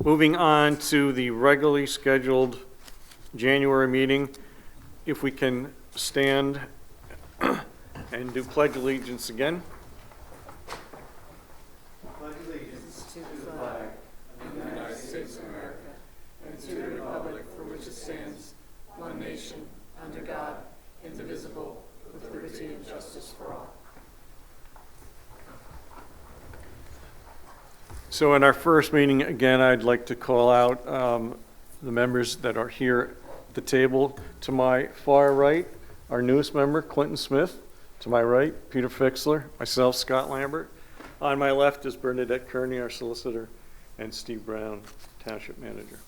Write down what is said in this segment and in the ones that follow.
Moving on to the regularly scheduled January meeting, if we can stand and do pledge allegiance again. Pledge allegiance to the flag of the United States of America and to the republic for which it stands, one nation, under God, indivisible, with liberty and justice for all. So in our first meeting, again, I'd like to call out the members that are here at the table. To my far right, our newest member, Clinton Smith. To my right, Peter Fixler, myself, Scott Lambert. On my left is Bernadette Kearney, our solicitor, and Steve Brown, Township manager.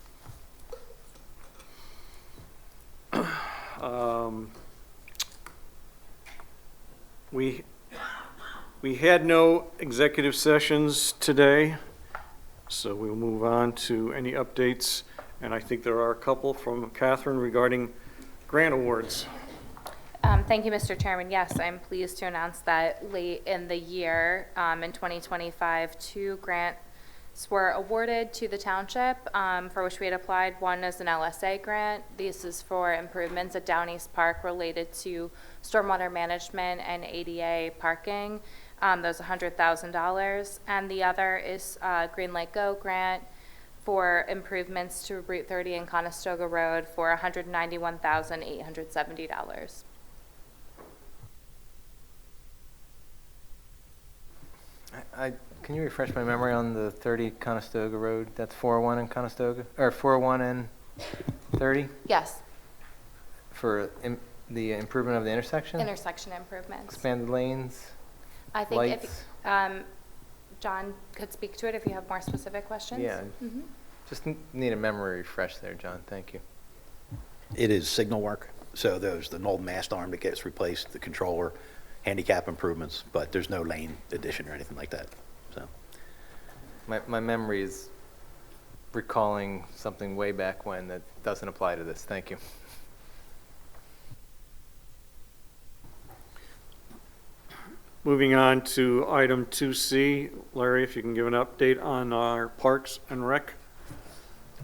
We had no executive sessions today, so we'll move on to any updates. And I think there are a couple from Catherine regarding grant awards. Thank you, Mr. Chairman. Yes, I'm pleased to announce that late in the year, in 2025, 2 grants were awarded to the township for which we had applied. One is an LSA grant. This is for improvements at Down East Park related to stormwater management and ADA parking. Those $100,000. And the other is Green Lake Go grant for improvements to Route 30 and Conestoga Road for $191,870. Can you refresh my memory on the 30 Conestoga Road? That's 401 in Conestoga, or 401 and 30? Yes, For the improvement of the intersection? intersection improvements. Expanded lanes, I think lights? if John could speak to it if you have more specific questions. Yeah. Just need a memory refresh there, John. Thank you. It is signal work. So there's the old mast arm that gets replaced, the controller, handicap improvements, but there's no lane addition or anything like that. So My memory is recalling something way back when that doesn't apply to this. Thank you. Moving on to item 2C, Larry, if you can give an update on our Parks and Rec.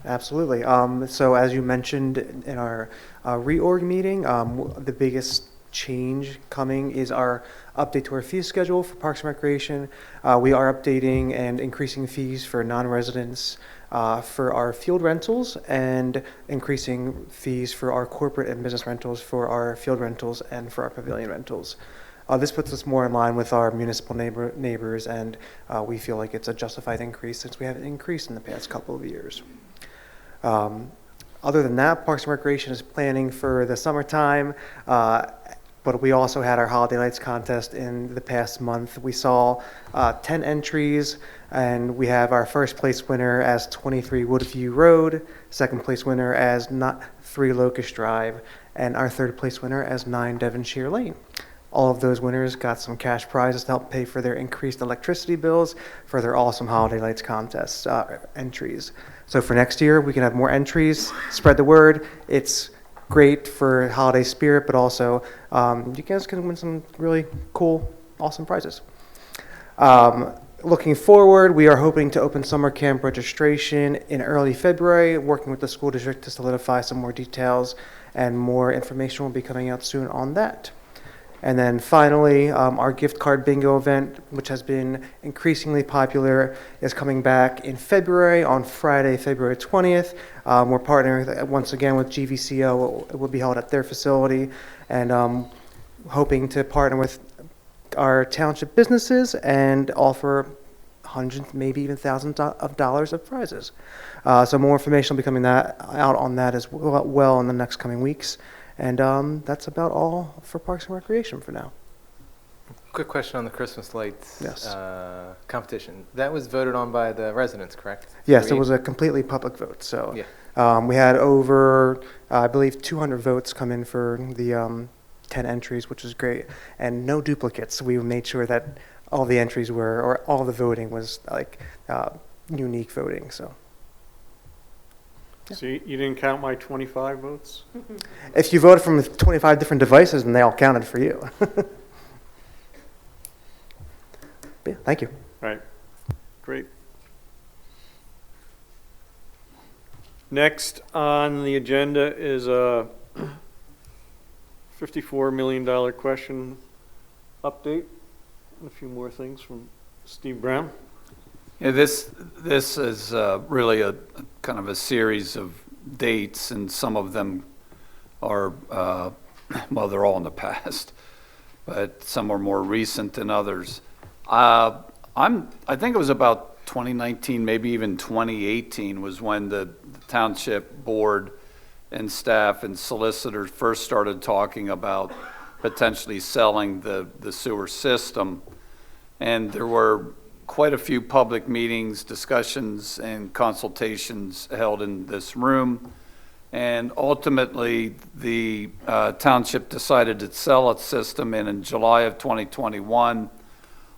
Absolutely. So as you mentioned in our reorg meeting, the biggest change coming is our update to our fee schedule for Parks and Recreation. We are updating and increasing fees for non-residents for our field rentals and increasing fees for our corporate and business rentals for our field rentals and for our pavilion rentals. This puts us more in line with our municipal neighbors, and we feel like it's a justified increase since we haven't increased in the past couple of years. Other than that, Parks and Recreation is planning for the summertime, but we also had our Holiday Lights contest in the past month. We saw 10 entries, and we have our first place winner as 23 Woodview Road, second place winner as 3 Locust Drive, and our third place winner as 9 Devonshire Lane. All of those winners got some cash prizes to help pay for their increased electricity bills for their awesome Holiday Lights contest entries. So for next year, we can have more entries, spread the word. It's great for holiday spirit, but also you guys can win some really cool, awesome prizes. Looking forward, we are hoping to open summer camp registration in early February, working with the school district to solidify some more details, and more information will be coming out soon on that. And then finally, our gift card bingo event, which has been increasingly popular, is coming back in February, on Friday, February 20th. We're partnering once again with GVCO. It will be held at their facility, and hoping to partner with our township businesses and offer hundreds, maybe even thousands of dollars of prizes. So more information will be coming out on that as well in the next coming weeks. And that's about all for Parks and Recreation for now. Quick question on the Christmas lights Yes. competition. That was voted on by the residents, correct? Yes, it was a completely public vote. So Yeah. we had over, I believe, 200 votes come in for the 10 entries, which is great, and no duplicates. We made sure that all the entries were, or all the voting was like unique voting. So. So you didn't count my 25 votes? If you voted from 25 different devices, then they all counted for you. Yeah, thank you. All right, great. Next on the agenda is a $54 million question update, and a few more things from Steve Brown. Yeah, this is really a kind of a series of dates, and some of them are, well, they're all in the past, but some are more recent than others. I think it was about 2019, maybe even 2018 was when the township board and staff and solicitors first started talking about potentially selling the sewer system. And there were quite a few public meetings, discussions, and consultations held in this room. And ultimately, the township decided to sell its system, and in July of 2021,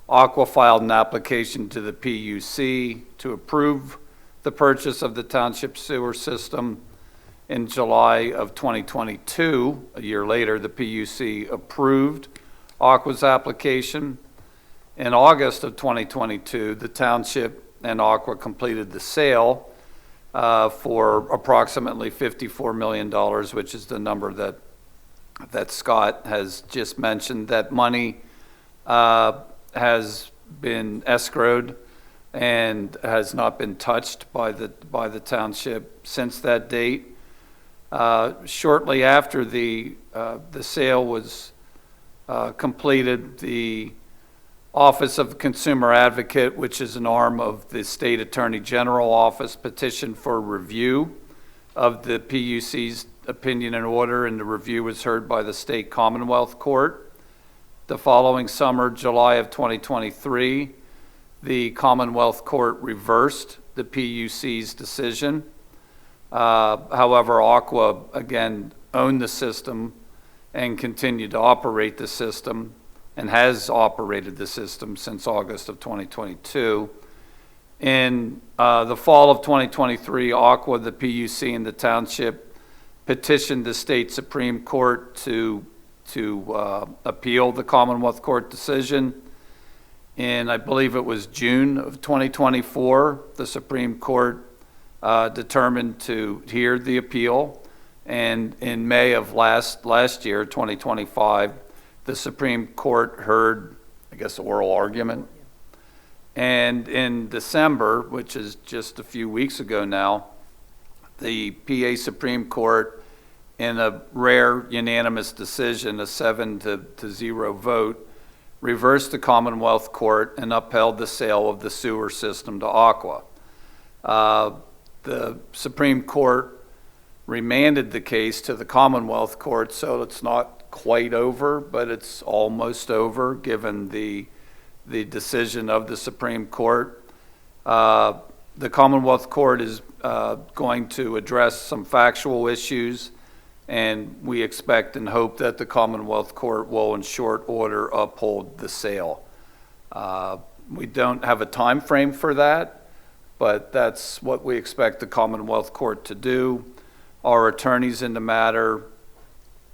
Aqua filed an application to the PUC to approve the purchase of the township sewer system. In July of 2022, a year later, the PUC approved Aqua's application. In August of 2022, the township and Aqua completed the sale for approximately $54 million, which is the number that Scott has just mentioned. That money has been escrowed and has not been touched by the township since that date. Shortly after the sale was completed, the Office of Consumer Advocate, which is an arm of the State Attorney General Office, petitioned for review of the PUC's opinion and order, and the review was heard by the State Commonwealth Court. The following summer, July of 2023, the Commonwealth Court reversed the PUC's decision. However, Aqua, again, owned the system and continued to operate the system, and has operated the system since August of 2022. In the fall of 2023, Aqua, the PUC, and the township petitioned the state Supreme Court to appeal the Commonwealth Court decision. In, I believe it was June of 2024, the Supreme Court determined to hear the appeal. And in May of last year, 2025, the Supreme Court heard, I guess, oral argument. And in December, which is just a few weeks ago now, the PA Supreme Court, in a rare unanimous decision, a 7-0 vote, reversed the Commonwealth Court and upheld the sale of the sewer system to Aqua. The Supreme Court remanded the case to the Commonwealth Court, so it's not quite over, but it's almost over given the decision of the Supreme Court. The Commonwealth Court is going to address some factual issues, and we expect and hope that the Commonwealth Court will in short order uphold the sale. We don't have a time frame for that, but that's what we expect the Commonwealth Court to do. Our attorneys in the matter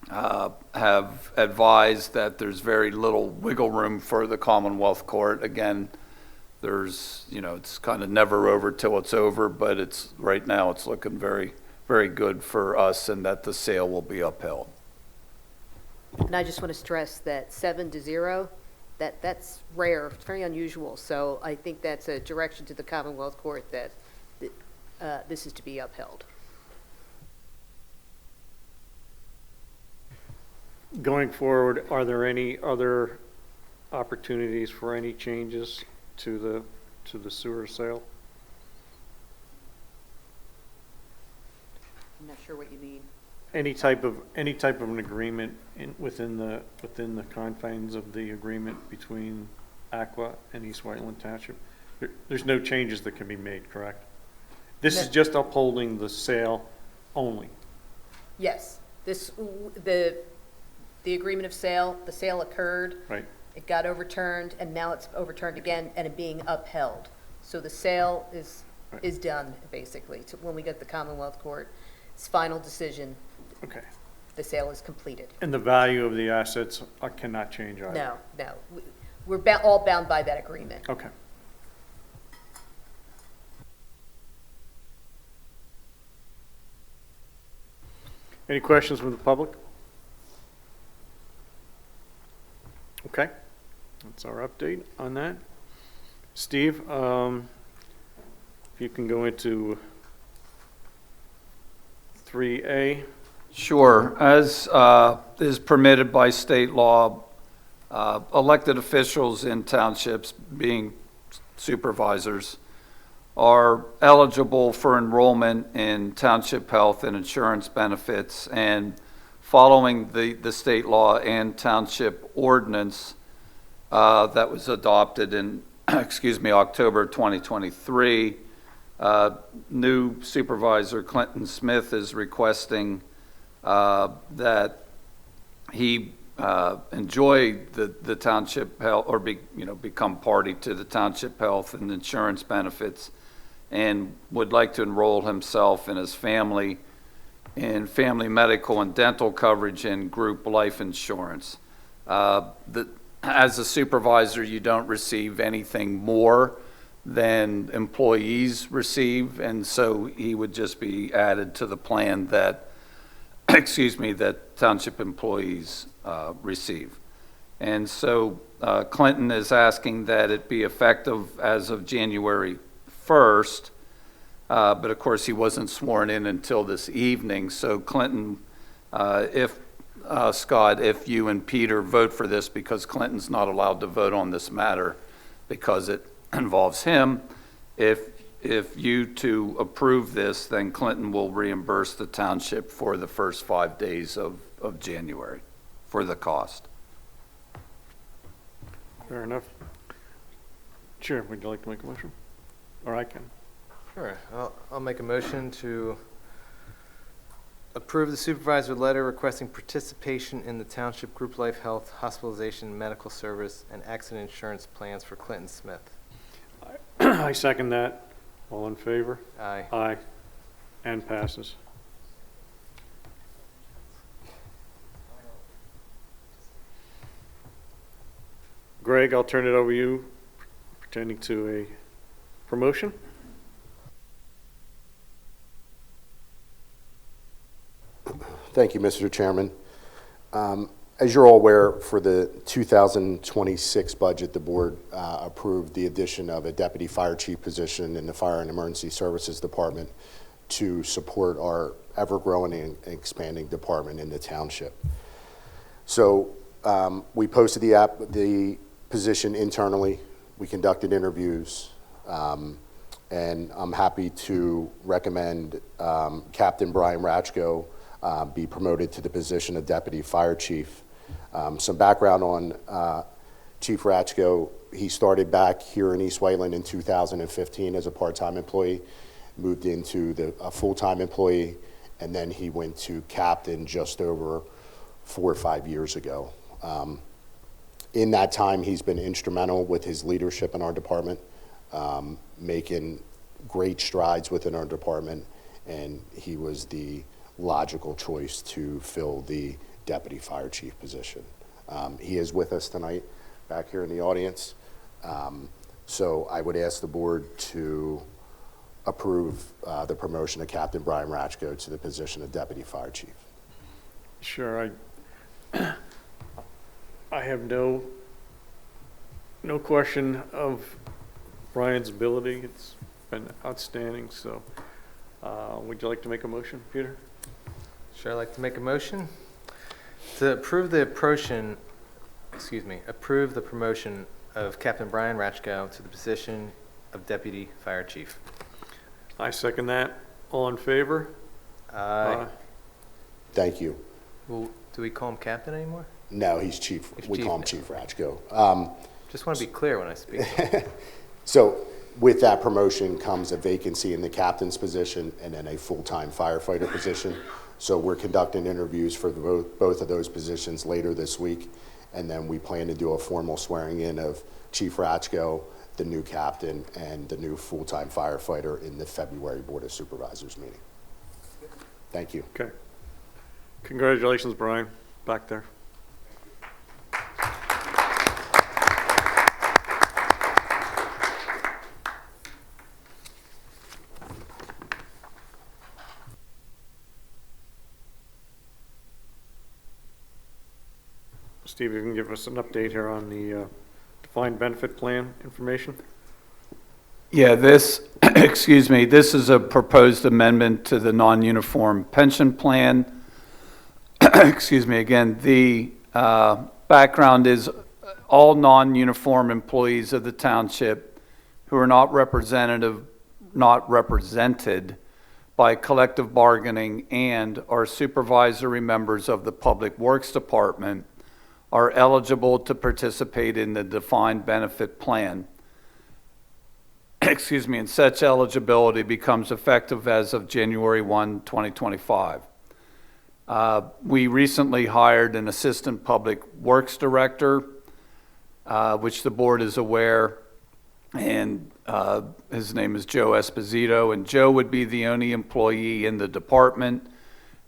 have advised that there's very little wiggle room for the Commonwealth Court. Again, there's, it's kind of never over till it's over, but right now it's looking very, very good for us, and that the sale will be upheld. And I just want to stress that 7-0, that's rare, it's very unusual. So I think that's a direction to the Commonwealth Court that this is to be upheld. Going forward, are there any other opportunities for any changes to the sewer sale? I'm not sure what you mean. Any type of an agreement within the confines of the agreement between Aqua and East Whiteland Township? There's no changes that can be made, correct? This is just upholding the sale only. Yes, the agreement of sale, the sale occurred. Right. It got overturned, and now it's overturned again and it being upheld. So the sale is done, basically. So when we get the Commonwealth Court's final decision, Okay. the sale is completed. And the value of the assets cannot change either? No. We're all bound by that agreement. Okay. Any questions from the public? Okay, that's our update on that. Steve, if you can go into 3A. Sure. As is permitted by state law, elected officials in townships, being supervisors, are eligible for enrollment in township health and insurance benefits, and following the state law and township ordinance that was adopted in, October 2023, new supervisor Clinton Smith is requesting that he enjoy the township health, or become party to the township health and insurance benefits, and would like to enroll himself and his family in family medical and dental coverage and group life insurance. As a supervisor, you don't receive anything more than employees receive, and so he would just be added to the plan that, that township employees receive. And so Clinton is asking that it be effective as of January 1st, but of course he wasn't sworn in until this evening. So Clinton, Scott, if you and Peter vote for this, because Clinton's not allowed to vote on this matter because it involves him, if you two approve this, then Clinton will reimburse the township for the first 5 days of January for the cost. Fair enough. Chair, would you like to make a motion? Or I can. Sure. I'll make a motion to approve the supervisor letter requesting participation in the township group life health, hospitalization, medical service, and accident insurance plans for Clinton Smith. I second that. All in favor? Aye. Aye. And passes. Greg, I'll turn it over to you pertaining to a promotion. Thank you, Mr. Chairman. As you're all aware, for the 2026 budget, the board approved the addition of a deputy fire chief position in the Fire and Emergency Services Department to support our ever-growing and expanding department in the township. So we posted the position internally. We conducted interviews, and I'm happy to recommend Captain Brian Ratchko be promoted to the position of deputy fire chief. Some background on Chief Ratchko: he started back here in East Whiteland in 2015 as a part-time employee, moved into a full-time employee, and then he went to captain just over 4 or 5 years ago. In that time, he's been instrumental with his leadership in our department, making great strides within our department, and he was the logical choice to fill the deputy fire chief position. He is with us tonight back here in the audience. So I would ask the board to approve the promotion of Captain Brian Ratchko to the position of deputy fire chief. Sure. I have no question of Brian's ability. It's been outstanding. So would you like to make a motion, Peter? Sure, I'd like to make a motion to approve the promotion of Captain Brian Ratchko to the position of deputy fire chief. I second that. All in favor? Aye. Thank you. Well, do we call him captain anymore? No, he's chief. He's We chief call him now. Chief Ratchko. Just want to be clear when I speak. So with that promotion comes a vacancy in the captain's position and then a full-time firefighter position. So we're conducting interviews for both of those positions later this week, and then we plan to do a formal swearing in of Chief Ratchko, the new captain, and the new full-time firefighter in the February Board of Supervisors meeting. Thank you. Okay. Congratulations, Brian, back there. Steve, you can give us an update here on the defined benefit plan information? Yeah, this, excuse me, this is a proposed amendment to the non-uniform pension plan. Excuse me, again, the background is all non-uniform employees of the township who are not represented by collective bargaining and are supervisory members of the Public Works Department are eligible to participate in the defined benefit plan. Excuse me, and such eligibility becomes effective as of January 1, 2025. We recently hired an assistant public works director, which the board is aware, and his name is Joe Esposito, and Joe would be the only employee in the department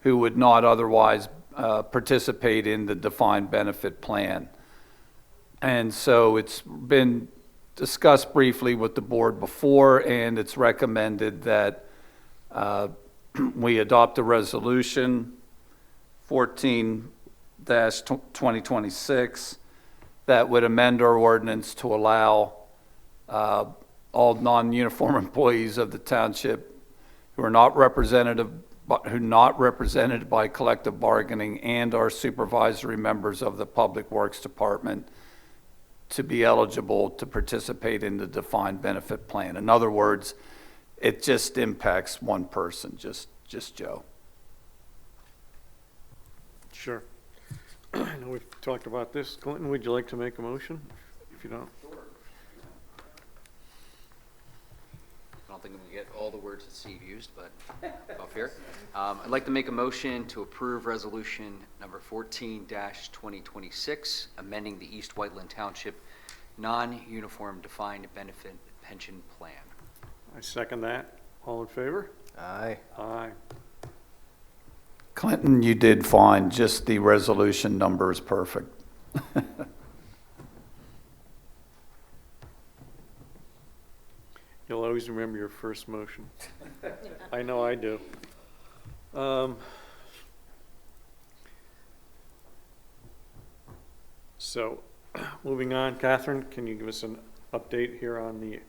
who would not otherwise participate in the defined benefit plan. And so it's been discussed briefly with the board before, and it's recommended that we adopt a resolution 14-2026 that would amend our ordinance to allow all non-uniform employees of the township who are not represented by collective bargaining and are supervisory members of the Public Works Department to be eligible to participate in the defined benefit plan. In other words, it just impacts one person, just Joe. Sure. I know we've talked about this. Clinton, would you like to make a motion? If you don't. I don't think we get all the words that Steve used, but up here. I'd like to make a motion to approve resolution number 14-2026, amending the East Whiteland Township non-uniform defined benefit pension plan. I second that. All in favor? Aye. Aye. Clinton, you did fine. Just the resolution number is perfect. You'll always remember your first motion. I know I do. So, moving on, Catherine, can you give us an update here on the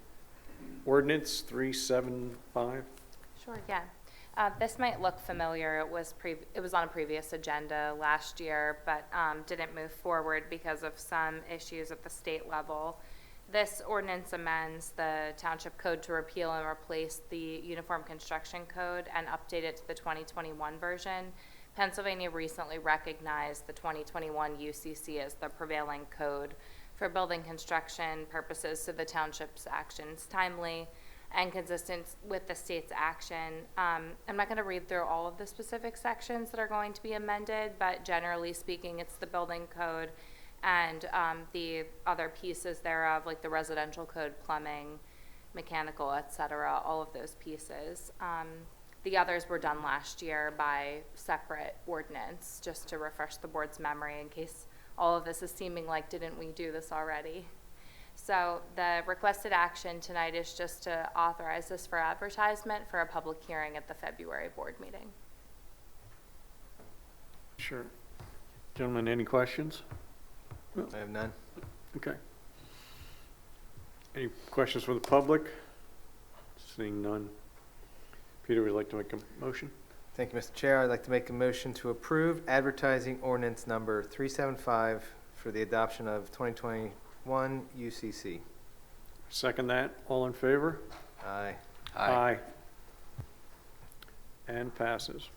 ordinance 375? Sure, yeah. This might look familiar. It was on a previous agenda last year, but didn't move forward because of some issues at the state level. This ordinance amends the Township Code to repeal and replace the Uniform Construction Code and update it to the 2021 version. Pennsylvania recently recognized the 2021 UCC as the prevailing code for building construction purposes, so the township's action is timely and consistent with the state's action. I'm not going to read through all of the specific sections that are going to be amended, but generally speaking, it's the building code and the other pieces thereof, like the residential code, plumbing, mechanical, etc., all of those pieces. The others were done last year by separate ordinance, just to refresh the board's memory in case all of this is seeming like, didn't we do this already? So the requested action tonight is just to authorize this for advertisement for a public hearing at the February board meeting. Sure. Gentlemen, any questions? I have none. Okay. Any questions from the public? Seeing none. Peter, would you like to make a motion? Thank you, Mr. Chair. I'd like to make a motion to approve advertising ordinance number 375 for the adoption of 2021 UCC. Second that. All in favor? Aye. Aye. And passes.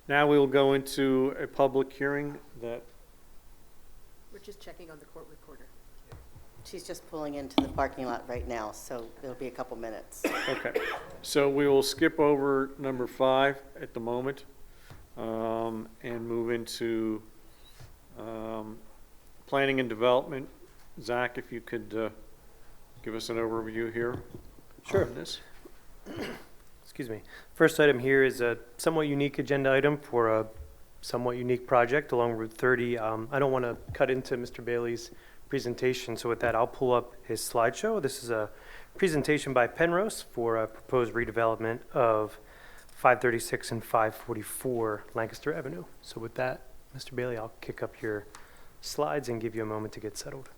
Now we will go into a public hearing that, We're just checking on the court recorder. She's just pulling into the parking lot right now, so it'll be a couple minutes. okay. So we will skip over number 5 at the moment and move into planning and development. Zach, if you could give us an overview here. Sure. On this. Excuse me. First item here is a somewhat unique agenda item for a somewhat unique project along Route 30. I don't want to cut into Mr. Bailey's presentation, so with that, I'll pull up his slideshow. This is a presentation by Penrose for a proposed redevelopment of 536 and 544 Lancaster Avenue. So with that, Mr. Bailey, I'll kick up your slides and give you a moment to get settled.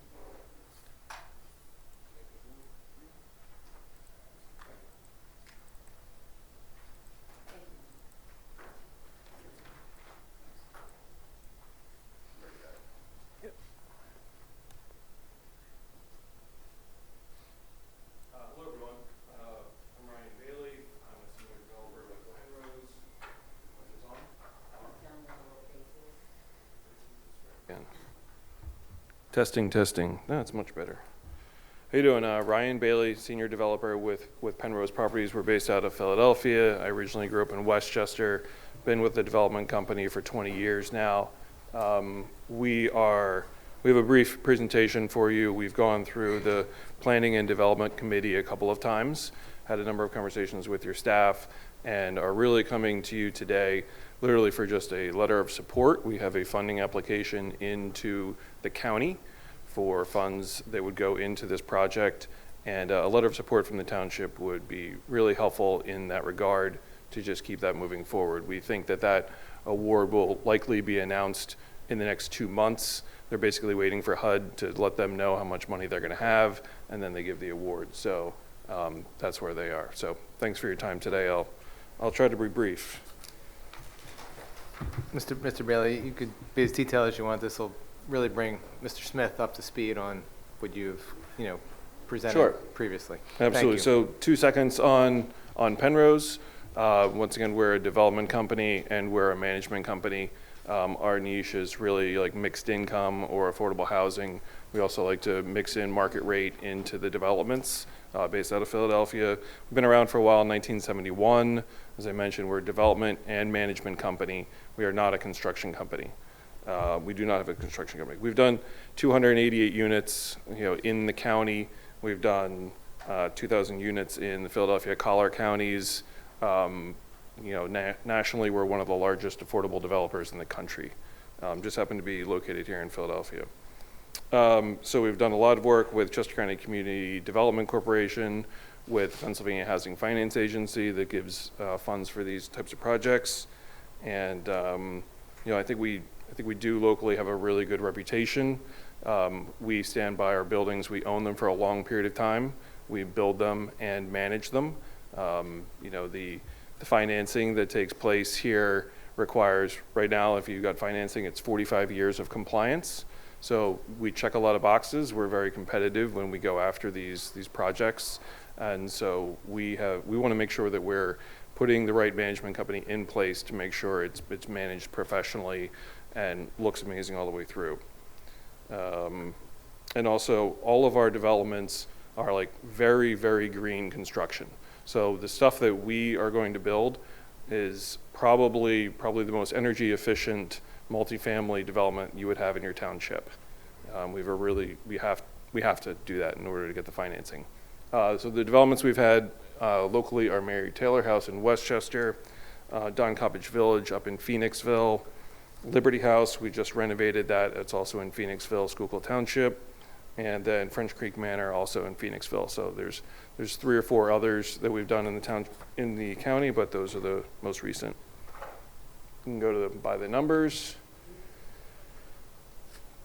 Hello, everyone. I'm Ryan Bailey. I'm a senior developer with Penrose. Is on? Again. Testing, testing. That's much better. How you doing? Ryan Bailey, senior developer with Penrose Properties. We're based out of Philadelphia. I originally grew up in Westchester. Been with the development company for 20 years now. We have a brief presentation for you. We've gone through the Planning and Development Committee a couple of times, had a number of conversations with your staff, and are really coming to you today literally for just a letter of support. We have a funding application into the county for funds that would go into this project, and a letter of support from the township would be really helpful in that regard to just keep that moving forward. We think that that award will likely be announced in the next 2 months. They're basically waiting for HUD to let them know how much money they're going to have, and then they give the award. So that's where they are. So thanks for your time today. I'll try to be brief. Mr. Bailey, you could be as detailed as you want. This will really bring Mr. Smith up to speed on what you've, presented Sure. previously. Absolutely. Thank you. So 2 seconds on Penrose. Once again, we're a development company and we're a management company. Our niche is really like mixed income or affordable housing. We also like to mix in market rate into the developments based out of Philadelphia. We've been around for a while, 1971. As I mentioned, we're a development and management company. We are not a construction company. We do not have a construction company. We've done 288 units, in the county. We've done 2,000 units in the Philadelphia collar counties. Nationally, we're one of the largest affordable developers in the country. Just happen to be located here in Philadelphia. So we've done a lot of work with Chester County Community Development Corporation, with Pennsylvania Housing Finance Agency that gives funds for these types of projects. And I think we do locally have a really good reputation. We stand by our buildings. We own them for a long period of time. We build them and manage them. The financing that takes place here requires, right now, if you've got financing, it's 45 years of compliance. So we check a lot of boxes. We're very competitive when we go after these projects. And so we want to make sure that we're putting the right management company in place to make sure it's managed professionally and looks amazing all the way through. And also, all of our developments are like very, very green construction. So the stuff that we are going to build is probably the most energy efficient multifamily development you would have in your township. We have to do that in order to get the financing. So the developments we've had locally are Mary Taylor House in Westchester, Don Coppage Village up in Phoenixville, Liberty House, we just renovated that. It's also in Phoenixville, Schuylkill Township, and then French Creek Manor also in Phoenixville. So there's 3 or 4 others that we've done in the county, but those are the most recent. You can go to by the numbers.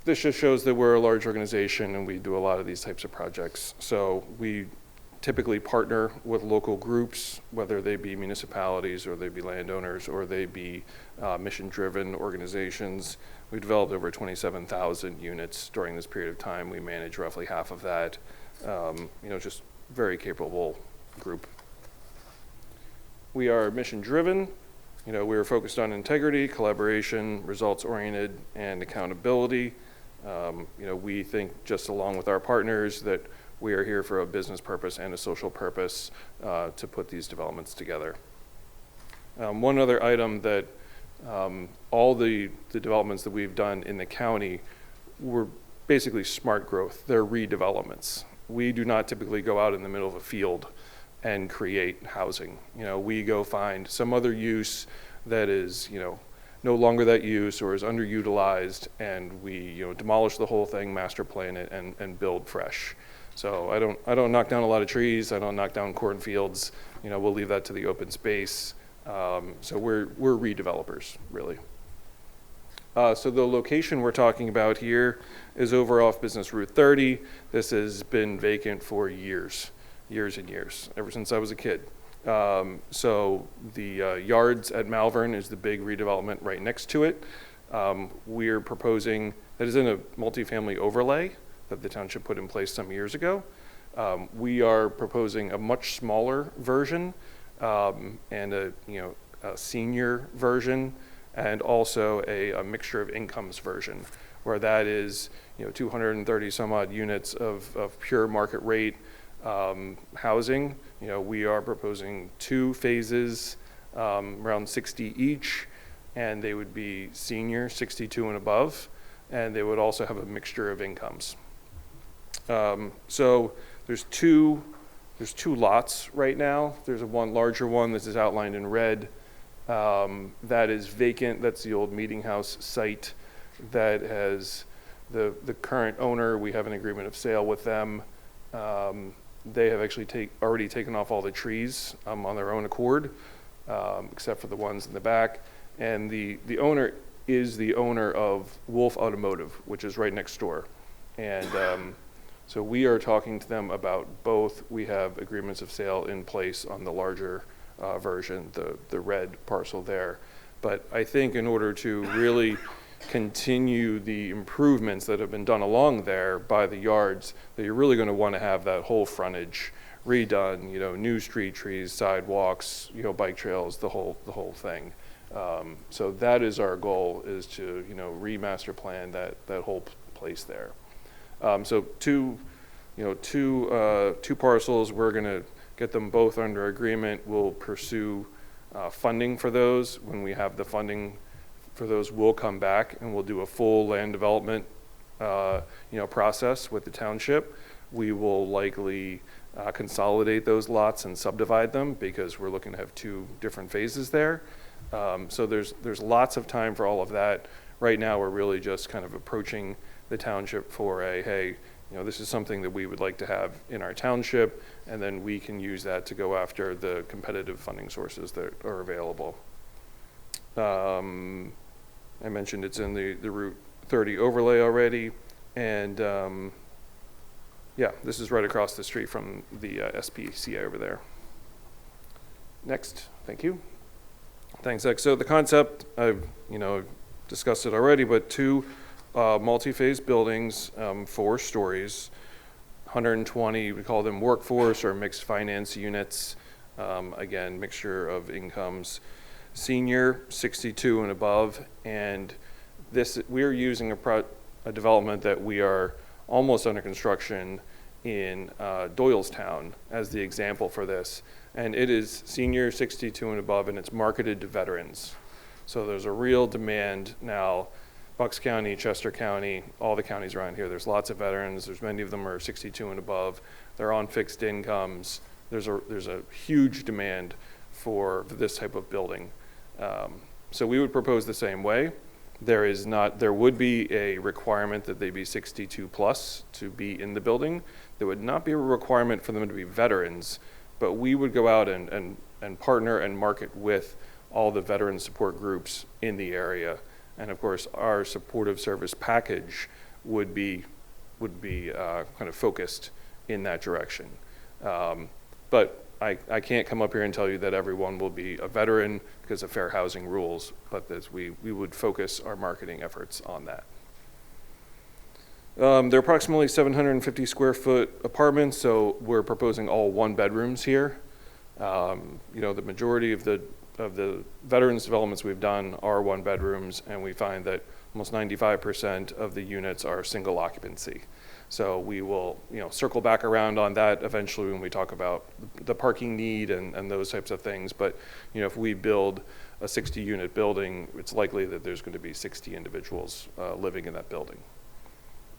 This just shows that we're a large organization and we do a lot of these types of projects. So we typically partner with local groups, whether they be municipalities or they be landowners or they be mission-driven organizations. We've developed over 27,000 units during this period of time. We manage roughly half of that. Just very capable group. We are mission-driven. We are focused on integrity, collaboration, results-oriented, and accountability. We think, just along with our partners, that we are here for a business purpose and a social purpose to put these developments together. One other item that all the developments that we've done in the county were basically smart growth. They're redevelopments. We do not typically go out in the middle of a field and create housing. We go find some other use that is, no longer that use or is underutilized, and we, demolish the whole thing, master plan it, and build fresh. So I don't knock down a lot of trees. I don't knock down cornfields. We'll leave that to the open space. So we're redevelopers, really. So the location we're talking about here is over off Business Route 30. This has been vacant for years and years, ever since I was a kid. So the yards at Malvern is the big redevelopment right next to it. We're proposing, that is in a multifamily overlay that the township put in place some years ago. We are proposing a much smaller version and a senior version, and also a mixture of incomes version, where that is 230 some odd units of pure market rate housing. We are proposing 2 phases, around 60 each, and they would be senior, 62 and above, and they would also have a mixture of incomes. So there's two lots right now. There's one larger one. This is outlined in red. That is vacant. That's the old meeting house site that has the current owner. We have an agreement of sale with them. They have actually already taken off all the trees on their own accord, except for the ones in the back. And the owner is the owner of Wolf Automotive, which is right next door. And so we are talking to them about both. We have agreements of sale in place on the larger version, the red parcel there. But I think in order to really continue the improvements that have been done along there by the yards, that you're really going to want to have that whole frontage redone, new street trees, sidewalks, bike trails, the whole thing. So that is our goal, is to remaster plan that whole place there. So two parcels. We're going to get them both under agreement. We'll pursue funding for those. When we have the funding for those, we'll come back and we'll do a full land development process with the township. We will likely consolidate those lots and subdivide them, because we're looking to have 2 different phases there. So there's lots of time for all of that. Right now, we're really just kind of approaching the township for hey, this is something that we would like to have in our township, and then we can use that to go after the competitive funding sources that are available. I mentioned it's in the Route 30 overlay already, and yeah, this is right across the street from the SPCA over there. Next, thank you. Thanks, Zach. So the concept, I've discussed it already, but 2 multi-phase buildings, 4 stories, 120, we call them workforce or mixed finance units. Again, mixture of incomes. Senior, 62 and above, and we're using a development that we are almost under construction in Doylestown as the example for this. And it is senior, 62 and above, and it's marketed to veterans. So there's a real demand now. Bucks County, Chester County, all the counties around here, there's lots of veterans. There's many of them are 62 and above. They're on fixed incomes. There's a huge demand for this type of building. So we would propose the same way. There would be a requirement that they be 62 plus to be in the building. There would not be a requirement for them to be veterans, but we would go out and partner and market with all the veteran support groups in the area. And of course, our supportive service package would be kind of focused in that direction. But I can't come up here and tell you that everyone will be a veteran because of fair housing rules, but we would focus our marketing efforts on that. They're approximately 750 square foot apartments, so we're proposing all 1 bedrooms here. The majority of the veterans developments we've done are 1 bedrooms, and we find that almost 95% of the units are single occupancy. So we will, circle back around on that eventually when we talk about the parking need and those types of things. But, if we build a 60-unit building, it's likely that there's going to be 60 individuals living in that building.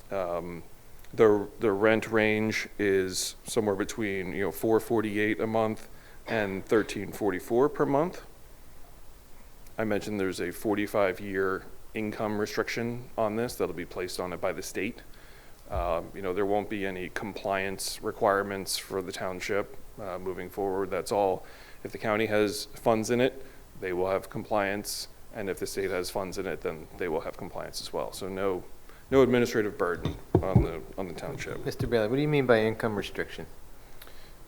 The rent range is somewhere between, $448 a month and $1344 per month. I mentioned there's a 45-year income restriction on this that'll be placed on it by the state. There won't be any compliance requirements for the township moving forward. That's all. If the county has funds in it, they will have compliance And if the state has funds in it, then they will have compliance as well. So no administrative burden on the township. Mr. Bailey, what do you mean by income restriction?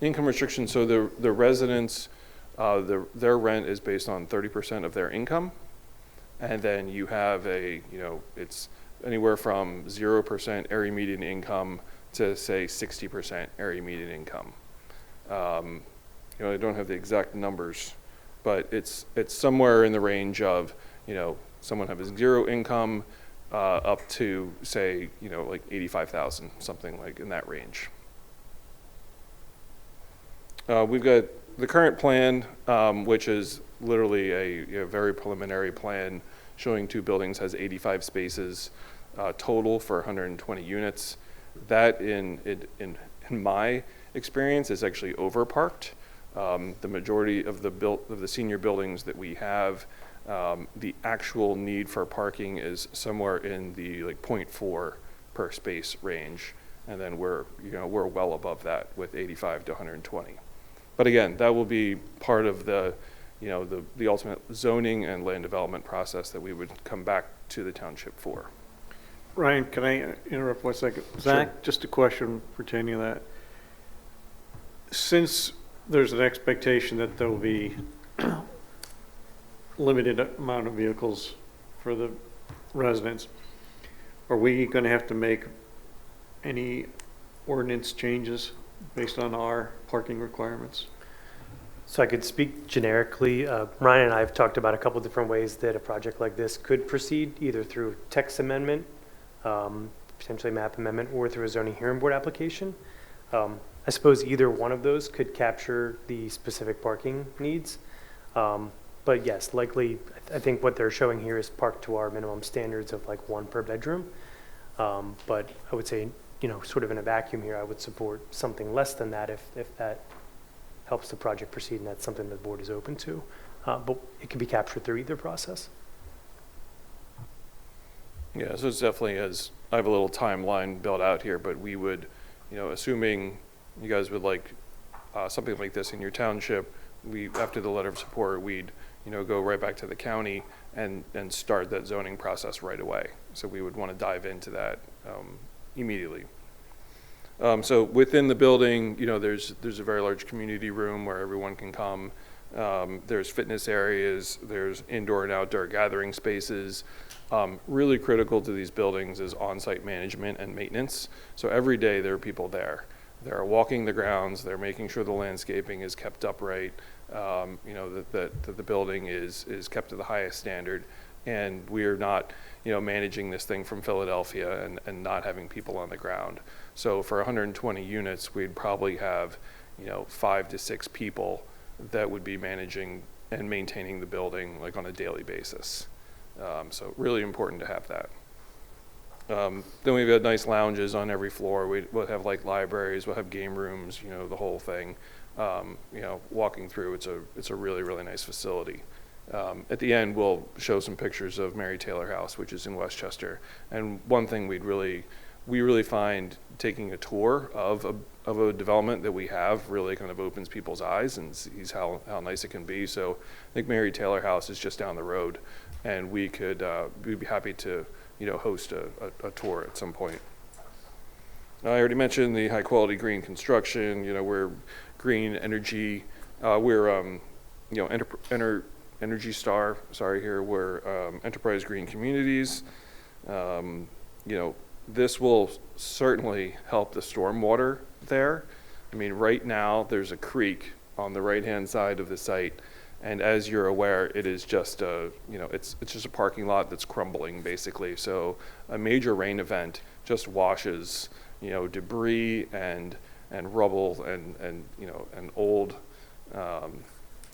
Income restriction, so the residents, their rent is based on 30% of their income. And then you have it's anywhere from 0% area median income to say 60% area median income. I don't have the exact numbers, but it's somewhere in the range of, someone having zero income up to say, like 85,000, something like in that range. We've got the current plan, which is literally a very preliminary plan showing 2 buildings, has 85 spaces total for 120 units. That in my experience is actually overparked. The majority of the senior buildings that we have, the actual need for parking is somewhere in the 0.4 per space range, and then we're well above that with 85 to 120. But again, that will be part of the ultimate zoning and land development process that we would come back to the township for. Ryan, can I interrupt 1 second? Zach, just a question pertaining to that. Since there's an expectation that there will be limited amount of vehicles for the residents, are we going to have to make any ordinance changes based on our parking requirements? So I could speak generically. Ryan and I have talked about a couple different ways that a project like this could proceed, either through text amendment, potentially map amendment, or through a zoning hearing board application. I suppose either one of those could capture the specific parking needs. But yes, likely, I think what they're showing here is parked to our minimum standards of 1 per bedroom. But I would say, sort of in a vacuum here, I would support something less than that if that helps the project proceed, and that's something the board is open to. But it can be captured through either process. Yeah, so it's definitely, I have a little timeline built out here, but we would, assuming you guys would like something like this in your township, after the letter of support, we'd, go right back to the county and start that zoning process right away. So we would want to dive into that immediately. So within the building, there's a very large community room where everyone can come. There's fitness areas, there's indoor and outdoor gathering spaces. Really critical to these buildings is on-site management and maintenance. So every day there are people there. They're walking the grounds, they're making sure the landscaping is kept upright, that the building is kept to the highest standard. And we are not, managing this thing from Philadelphia and not having people on the ground. So for 120 units, we'd probably have, 5 to 6 people that would be managing and maintaining the building on a daily basis. So really important to have that. Then we've got nice lounges on every floor. We'll have libraries, we'll have game rooms, the whole thing. Walking through, it's a really, really nice facility. At the end, we'll show some pictures of Mary Taylor House, which is in Westchester. And one thing we really find taking a tour of a development that we have really kind of opens people's eyes and sees how nice it can be. So I think Mary Taylor House is just down the road, and we'd be happy to host a tour at some point. I already mentioned the high quality green construction. We're green energy. We're Energy Star, we're Enterprise Green Communities. This will certainly help the stormwater there. I mean, right now there's a creek on the right-hand side of the site, and as you're aware, it is just it's just a parking lot that's crumbling basically. So a major rain event just washes debris and rubble and old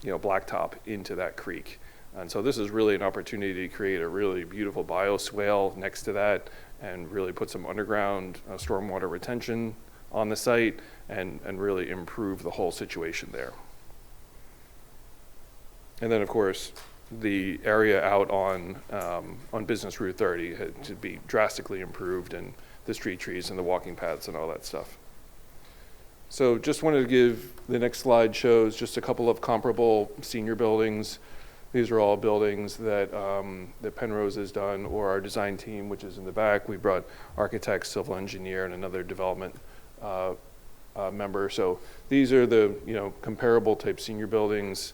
blacktop into that creek. And so this is really an opportunity to create a really beautiful bioswale next to that and really put some underground stormwater retention on the site and really improve the whole situation there. And then of course, the area out on Business Route 30 had to be drastically improved, and the street trees and the walking paths and all that stuff. So just wanted to give, the next slide shows just a couple of comparable senior buildings. These are all buildings that, that Penrose has done, or our design team, which is in the back. We brought architect, civil engineer, and another development member. So these are the, you know, comparable type senior buildings.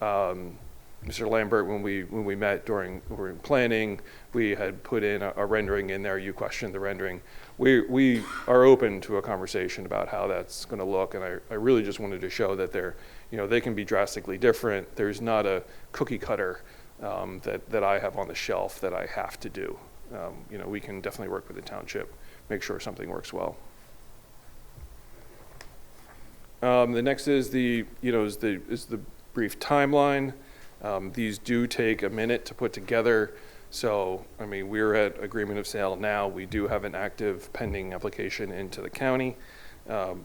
Mr. Lambert, when we met during planning, we had put in a rendering in there. You questioned the rendering. We are open to a conversation about how that's going to look, and I really just wanted to show that they're, you know, they can be drastically different. There's not a cookie cutter that I have on the shelf that I have to do. You know, we can definitely work with the township, make sure something works well. The next is the, you know, is the brief timeline. These do take a minute to put together. So, I mean, we're at agreement of sale now. We do have an active pending application into the county.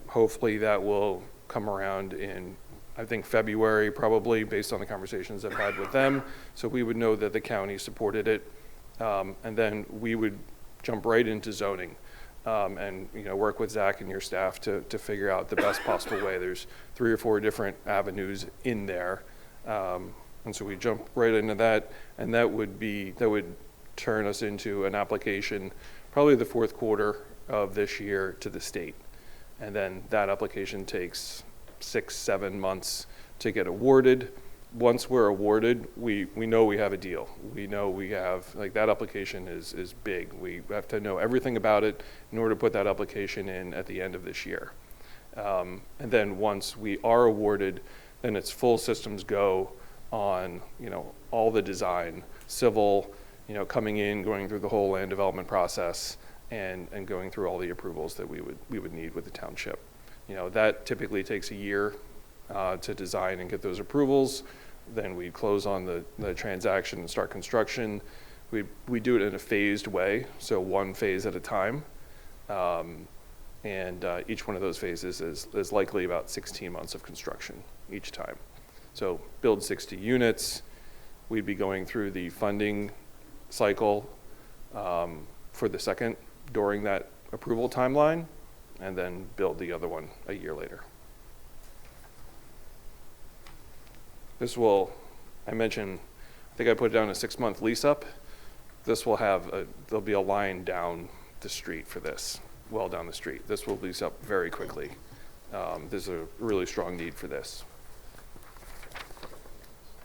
Hopefully that will come around in, I think, February, probably, based on the conversations I've had with them. So we would know that the county supported it. And then we would jump right into zoning. And, you know, work with Zach and your staff to figure out the best possible way. There's 3 or 4 different avenues in there. And so we jump right into that, and that would turn us into an application probably the 4th quarter of this year to the state. And then that application takes 6-7 months to get awarded. Once we're awarded, we know we have a deal. We know we have, like, that application is big. We have to know everything about it in order to put that application in at the end of this year. And then once we are awarded, then it's full systems go on, you know, all the design, civil, you know, coming in, going through the whole land development process, and going through all the approvals that we would need with the township. You know, that typically takes a year to design and get those approvals. Then we close on the transaction and start construction. We do it in a phased way, so 1 phase at a time. And each one of those phases is likely about 16 months of construction each time. So build 60 units. We'd be going through the funding cycle for the second during that approval timeline, and then build the other one a year later. This will, I mentioned, I think I put down a 6-month lease up. This will have, there'll be a line down the street for this, well down the street. This will lease up very quickly. There's a really strong need for this.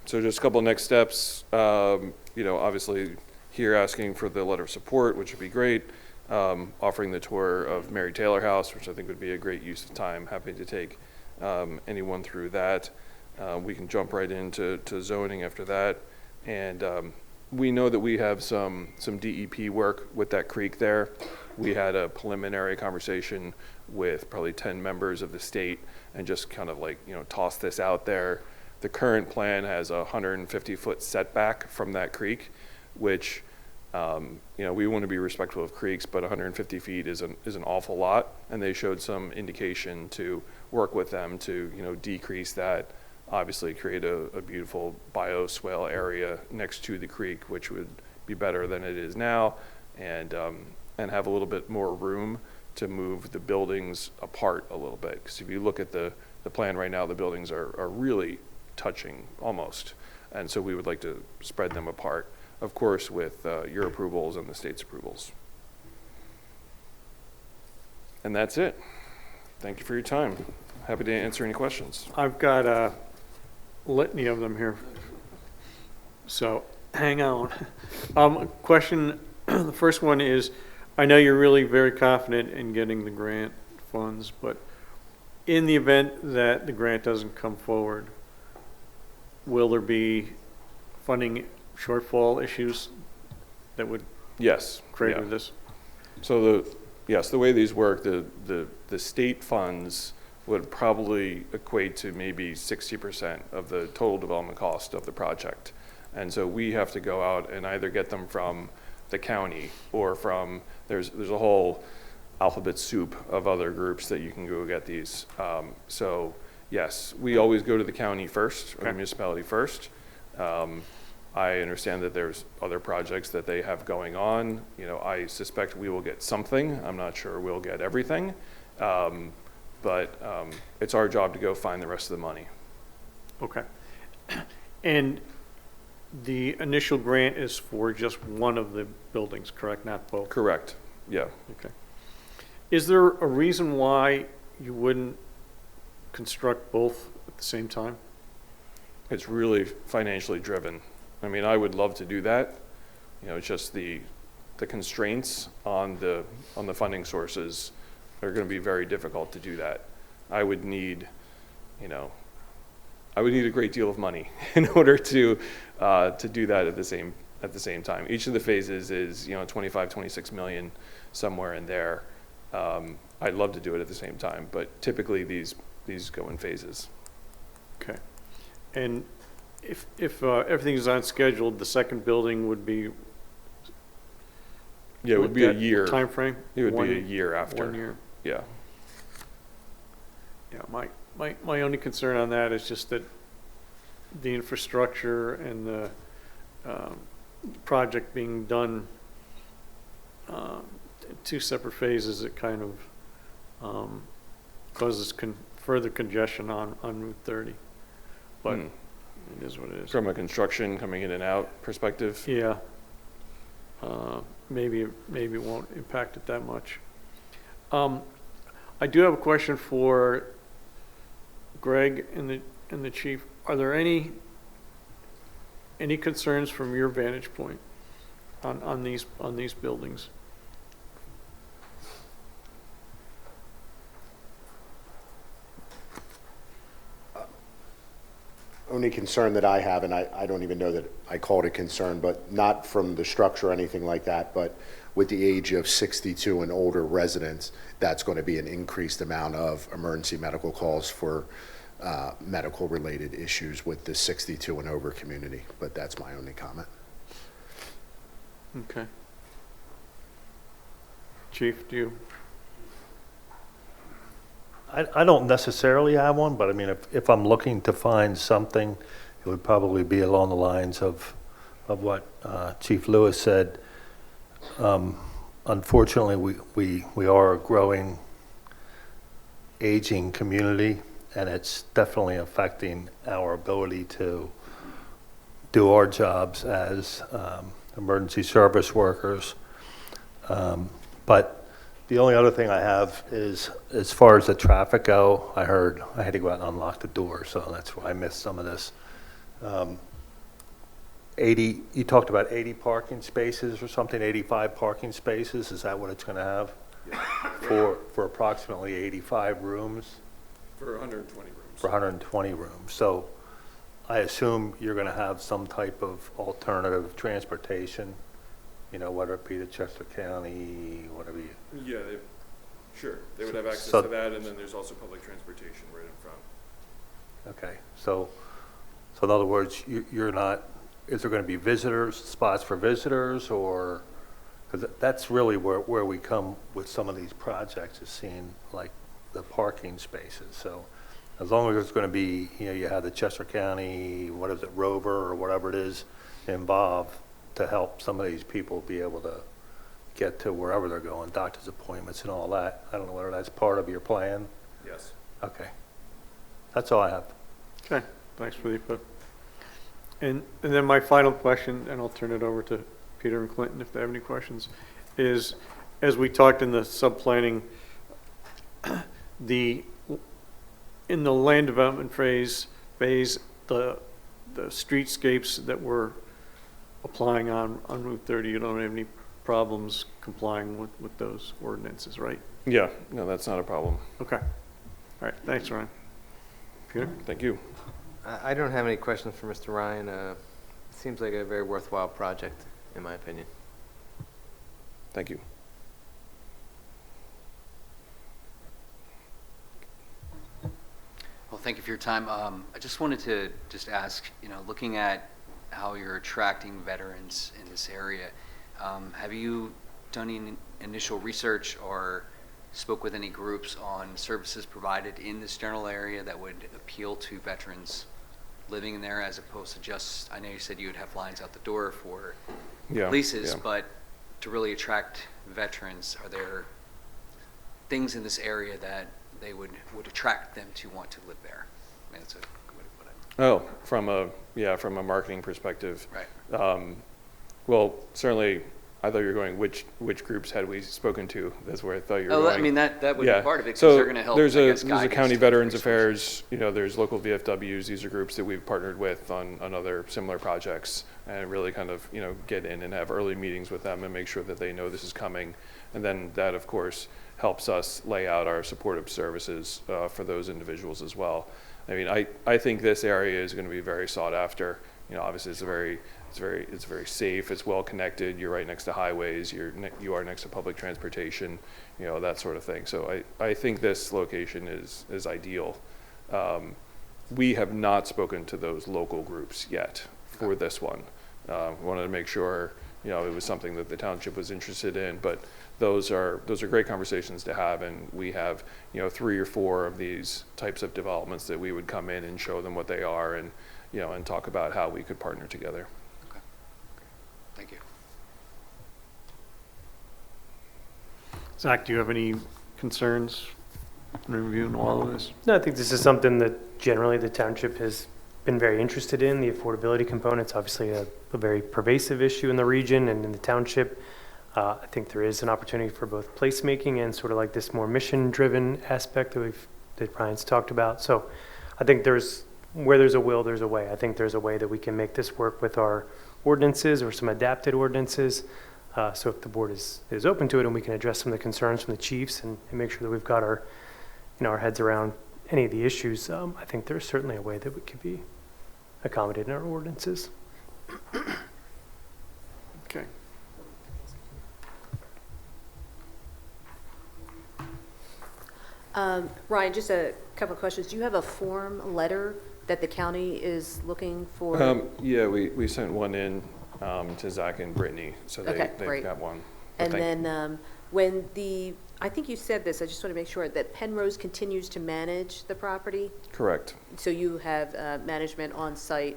So just a couple next steps, you know, obviously here asking for the letter of support, which would be great. Offering the tour of Mary Taylor House, which I think would be a great use of time. Happy to take anyone through that. We can jump right into zoning after that. And we know that we have some DEP work with that creek there. We had a preliminary conversation with probably 10 members of the state and just kind of, like, you know, toss this out there. The current plan has a 150-foot setback from that creek, which, you know, we want to be respectful of creeks, but 150 feet is an awful lot. And they showed some indication to work with them to, you know, decrease that, obviously create a beautiful bioswale area next to the creek, which would be better than it is now, and have a little bit more room to move the buildings apart a little bit. Because if you look at the plan right now, the buildings are really touching almost. And so we would like to spread them apart, of course, with your approvals and the state's approvals. And that's it. Thank you for your time. Happy to answer any questions. I've got a litany of them here, so hang on. Question, the first one is, I know you're really very confident in getting the grant funds, but in the event that the grant doesn't come forward, will there be funding shortfall issues that would create with this? So the way these work, the state funds would probably equate to maybe 60% of the total development cost of the project. And so we have to go out and either get them from the county or from, there's a whole alphabet soup of other groups that you can go get these. So yes, we always go to the county first, or the municipality first. I understand that there's other projects that they have going on. You know, I suspect we will get something. I'm not sure we'll get everything. But it's our job to go find the rest of the money. Okay. And the initial grant is for just one of the buildings, correct? Not both? Correct, yeah. Okay. Is there a reason why you wouldn't construct both at the same time? It's really financially driven. I mean, I would love to do that. You know, it's just the constraints on the funding sources are going to be very difficult to do that. I would need, you know, I would need a great deal of money in order to do that at the same time. Each of the phases is, you know, 25, 26 million, somewhere in there. I'd love to do it at the same time, but typically these go in phases. Okay. And if everything is on schedule, the second building would be? Yeah, it would be a year. Timeframe? It would be a year after. 1 year. Yeah. Yeah, my only concern on that is just that the infrastructure and the project being done in two separate phases, it kind of causes further congestion on Route 30. But it is what it is. From a construction coming in and out perspective? Yeah. Maybe it won't impact it that much. I do have a question for Greg and the chief. Are there any concerns from your vantage point on these buildings? Only concern that I have, and I don't even know that I call it a concern, but not from the structure or anything like that, but with the age of 62 and older residents, that's going to be an increased amount of emergency medical calls for medical-related issues with the 62 and over community. But that's my only comment. Okay. Chief, do you? I don't necessarily have one, but I mean, if I'm looking to find something, it would probably be along the lines of what Chief Lewis said. Unfortunately, we are a growing, aging community, and it's definitely affecting our ability to do our jobs as emergency service workers. But the only other thing I have is, as far as the traffic go, I heard I had to go out and unlock the door, so that's why I missed some of this. 80, you talked about 80 parking spaces or something, 85 parking spaces, is that what it's gonna have? Yeah. For approximately 85 rooms? For 120 rooms. For 120 rooms. So I assume you're gonna have some type of alternative transportation, you know, whether it be to Chester County, whatever you. Yeah, sure. They would have access So- to that, and then there's also public transportation right in front. Okay, so in other words, you're not, is there going to be spots for visitors, or, because that's really where we come with some of these projects, is seeing like the parking spaces. So as long as there's going to be, you know, you have the Chester County, what is it, Rover or whatever it is involved to help some of these people be able to get to wherever they're going, doctor's appointments and all that. I don't know whether that's part of your plan. Yes. Okay. That's all I have. Okay, thanks for the input. And then my final question, and I'll turn it over to Peter and Clinton if they have any questions, is, as we talked in the sub-planning, in the land development phase, the streetscapes that we're applying on Route 30, you don't have any problems complying with those ordinances, right? Yeah, no, that's not a problem. Okay. All right, thanks, Ryan. Peter? Thank you. I don't have any questions for Mr. Ryan. It seems like a very worthwhile project, in my opinion. Thank you. Well, thank you for your time. I just wanted to ask, you know, looking at how you're attracting veterans in this area, have you done any initial research or spoke with any groups on services provided in this general area that would appeal to veterans living in there, as opposed to just, I know you said you would have lines out the door for leases, but to really attract veterans, are there things in this area that they would attract them to want to live there? I mean, that's what Oh, from a marketing perspective. Right. Well, certainly, I thought you were going, which groups had we spoken to? That's where I thought you were Oh, going. I mean, that would be Yeah. part of it, because So they're going to help, there's I a guess, guide us county to Veterans resources. Affairs, there's local VFWs. These are groups that we've partnered with on other similar projects, and really kind of, get in and have early meetings with them and make sure that they know this is coming. And then that, of course, helps us lay out our supportive services for those individuals as well. I mean, I think this area is going to be very sought after. Obviously it's very safe. It's well connected. You're right next to highways. You are next to public transportation. That sort of thing. So I think this location is ideal. We have not spoken to those local groups yet for this one. Wanted to make sure it was something that the township was interested in, but those are great conversations to have, and we have 3 or 4 of these types of developments that we would come in and show them what they are, and and talk about how we could partner together. Okay. Thank you. Zach, do you have any concerns in reviewing all of this? No, I think this is something that generally the township has been very interested in. The affordability component's obviously a very pervasive issue in the region and in the township. I think there is an opportunity for both placemaking and sort of like this more mission-driven aspect that Brian's talked about. So I think where there's a will, there's a way. I think there's a way that we can make this work with our ordinances or some adapted ordinances. So if the board is open to it, and we can address some of the concerns from the chiefs and make sure that we've got our heads around any of the issues, I think there's certainly a way that we could be accommodated in our ordinances. Okay. Ryan, just a couple of questions. Do you have a form letter that the county is looking for? Yeah, we sent one in to Zach and Brittany, so Okay, they've great. got one. And then when I think you said this, I just want to make sure that Penrose continues to manage the property? Correct. So you have management on site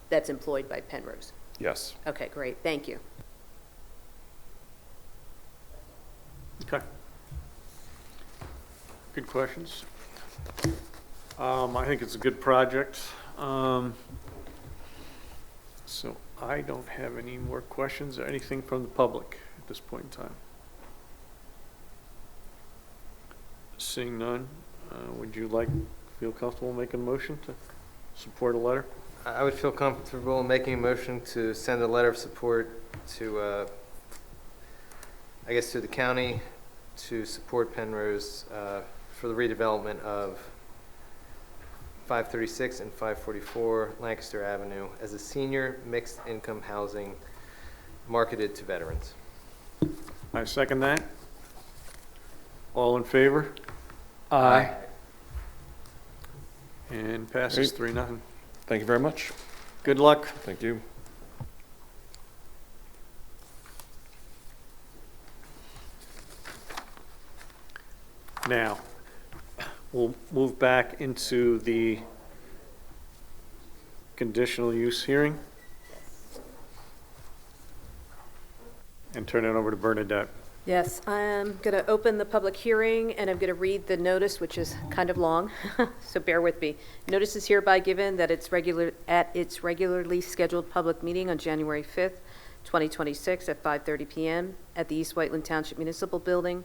that's employed by Penrose? Yes. Okay, great. Thank you. Okay. Good questions. I think it's a good project. So I don't have any more questions or anything from the public at this point in time. Seeing none, would you feel comfortable making a motion to support a letter? I would feel comfortable making a motion to send a letter of support to, to the county to support Penrose for the redevelopment of 536 and 544 Lancaster Avenue as a senior mixed income housing marketed to veterans. I second that. All in favor? Aye. And passes 3-0. Thank you very much. Good luck. Thank you. Now, we'll move back into the conditional use hearing and turn it over to Bernadette. Yes, I'm going to open the public hearing, and I'm going to read the notice, which is kind of long, so bear with me. Notice is hereby given that its regularly scheduled public meeting on January 5th, 2026 at 5:30 p.m. at the East Whiteland Township Municipal Building,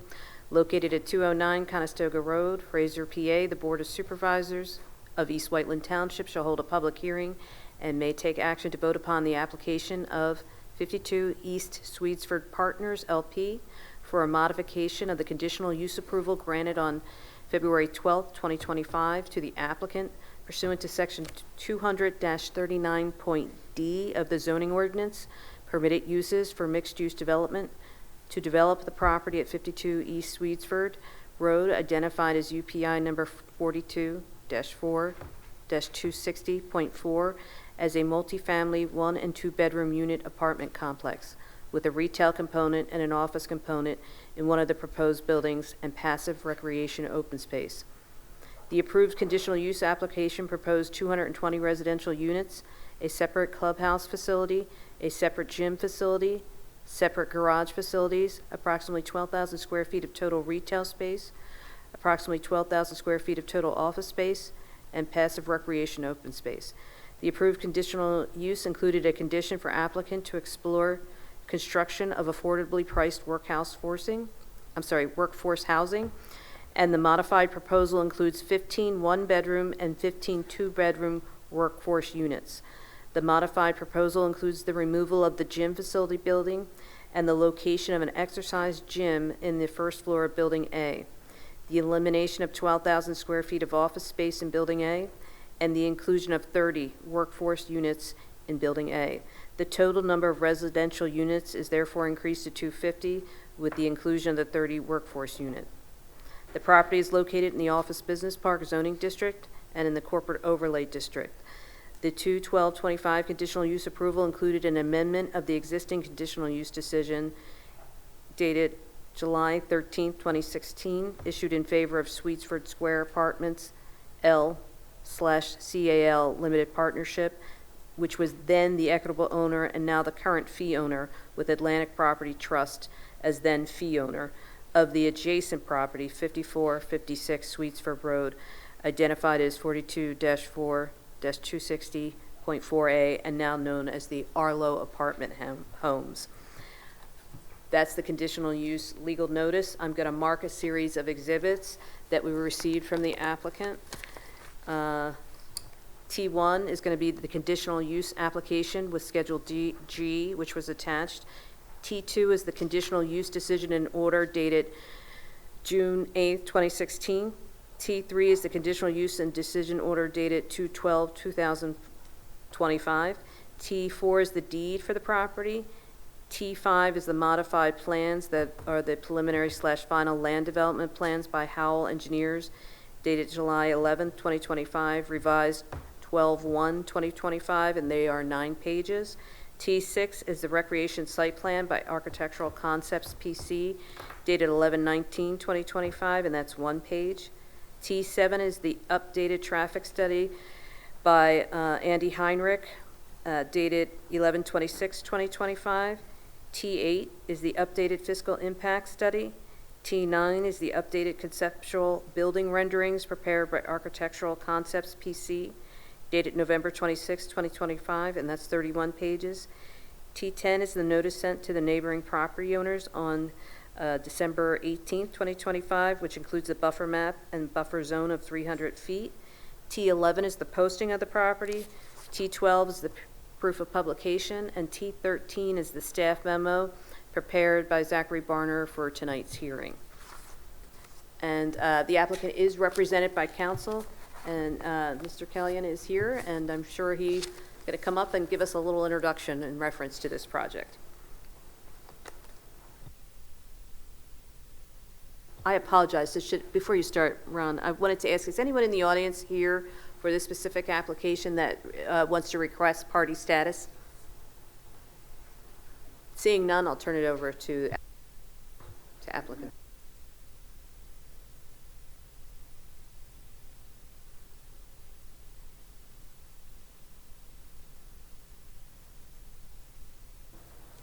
located at 209 Conestoga Road, Fraser, PA. The Board of Supervisors of East Whiteland Township shall hold a public hearing and may take action to vote upon the application of 52 East Swedesford Partners, LP, for a modification of the conditional use approval granted on February 12, 2025 to the applicant pursuant to Section 200-39.d of the zoning ordinance, permitted uses for mixed-use development, to develop the property at 52 East Swedesford Road, identified as UPI number 42-4-260.4, as a multifamily 1- and 2-bedroom unit apartment complex with a retail component and an office component in one of the proposed buildings and passive recreation open space. The approved conditional use application proposed 220 residential units, a separate clubhouse facility, a separate gym facility, separate garage facilities, approximately 12,000 square feet of total retail space, approximately 12,000 square feet of total office space, and passive recreation open space. The approved conditional use included a condition for applicant to explore construction of affordably priced workforce housing, and the modified proposal includes 15 one-bedroom and 15 two-bedroom workforce units. The modified proposal includes the removal of the gym facility building and the location of an exercise gym in the first floor of Building A, the elimination of 12,000 square feet of office space in Building A, and the inclusion of 30 workforce units in Building A. The total number of residential units is therefore increased to 250 with the inclusion of the 30 workforce unit. The property is located in the Office Business Park zoning district and in the Corporate Overlay District. The 2/12/25 conditional use approval included an amendment of the existing conditional use decision dated July 13, 2016, issued in favor of Sweetsford Square Apartments L/CAL Limited Partnership, which was then the equitable owner and now the current fee owner, with Atlantic Property Trust as then fee owner of the adjacent property, 5456 Sweetsford Road, identified as 42-4-260.4A, and now known as the Arlo Apartment Homes. That's the conditional use legal notice. I'm going to mark a series of exhibits that we received from the applicant. T1 is going to be the conditional use application with Schedule G, which was attached. T2 is the conditional use decision in order dated June 8, 2016. T3 is the conditional use and decision order dated 2/12/2025. T4 is the deed for the property. T5 is the modified plans that are the preliminary/final land development plans by Howell Engineers dated July 11, 2025, revised 12/1/2025, and they are 9 pages. T6 is the recreation site plan by Architectural Concepts PC dated 11/19/2025, and that's 1 page. T7 is the updated traffic study by Andy Heinrich, dated 11/26/2025. T8 is the updated fiscal impact study. T9 is the updated conceptual building renderings prepared by Architectural Concepts PC, dated November 26, 2025, and that's 31 pages. T10 is the notice sent to the neighboring property owners on December 18, 2025, which includes a buffer map and buffer zone of 300 feet. T11 is the posting of the property. T12 is the proof of publication, and T13 is the staff memo prepared by Zachary Barner for tonight's hearing. And the applicant is represented by counsel, and Mr. Kellyan is here, and I'm sure he's going to come up and give us a little introduction in reference to this project. I apologize. Before you start, Ron, I wanted to ask, is anyone in the audience here for this specific application that wants to request party status? Seeing none, I'll turn it over to applicant.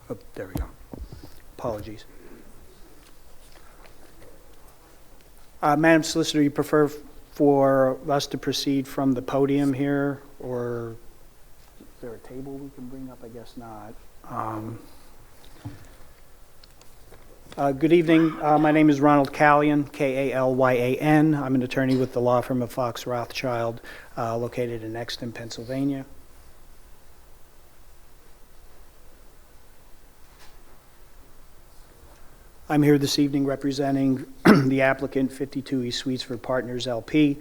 Oh, there we go. Apologies. Madam Solicitor, you prefer for us to proceed from the podium here, or is there a table we can bring up? I guess not. Good evening. My name is Ronald Kellyan, K-A-L-Y-A-N. I'm an attorney with the law firm of Fox Rothschild, located in Exton, Pennsylvania. I'm here this evening representing the applicant, 52 East Sweetsford Partners, LP.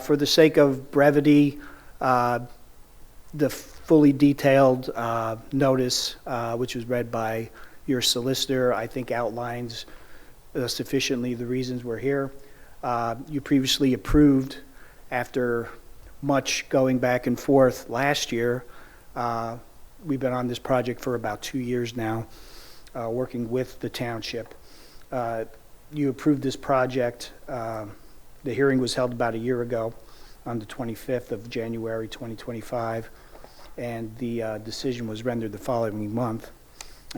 For the sake of brevity, the fully detailed notice, which was read by your solicitor, I think outlines sufficiently the reasons we're here. You previously approved, after much going back and forth last year, we've been on this project for about 2 years now, working with the township. You approved this project. The hearing was held about a year ago on the 25th of January 2025, and the decision was rendered the following month,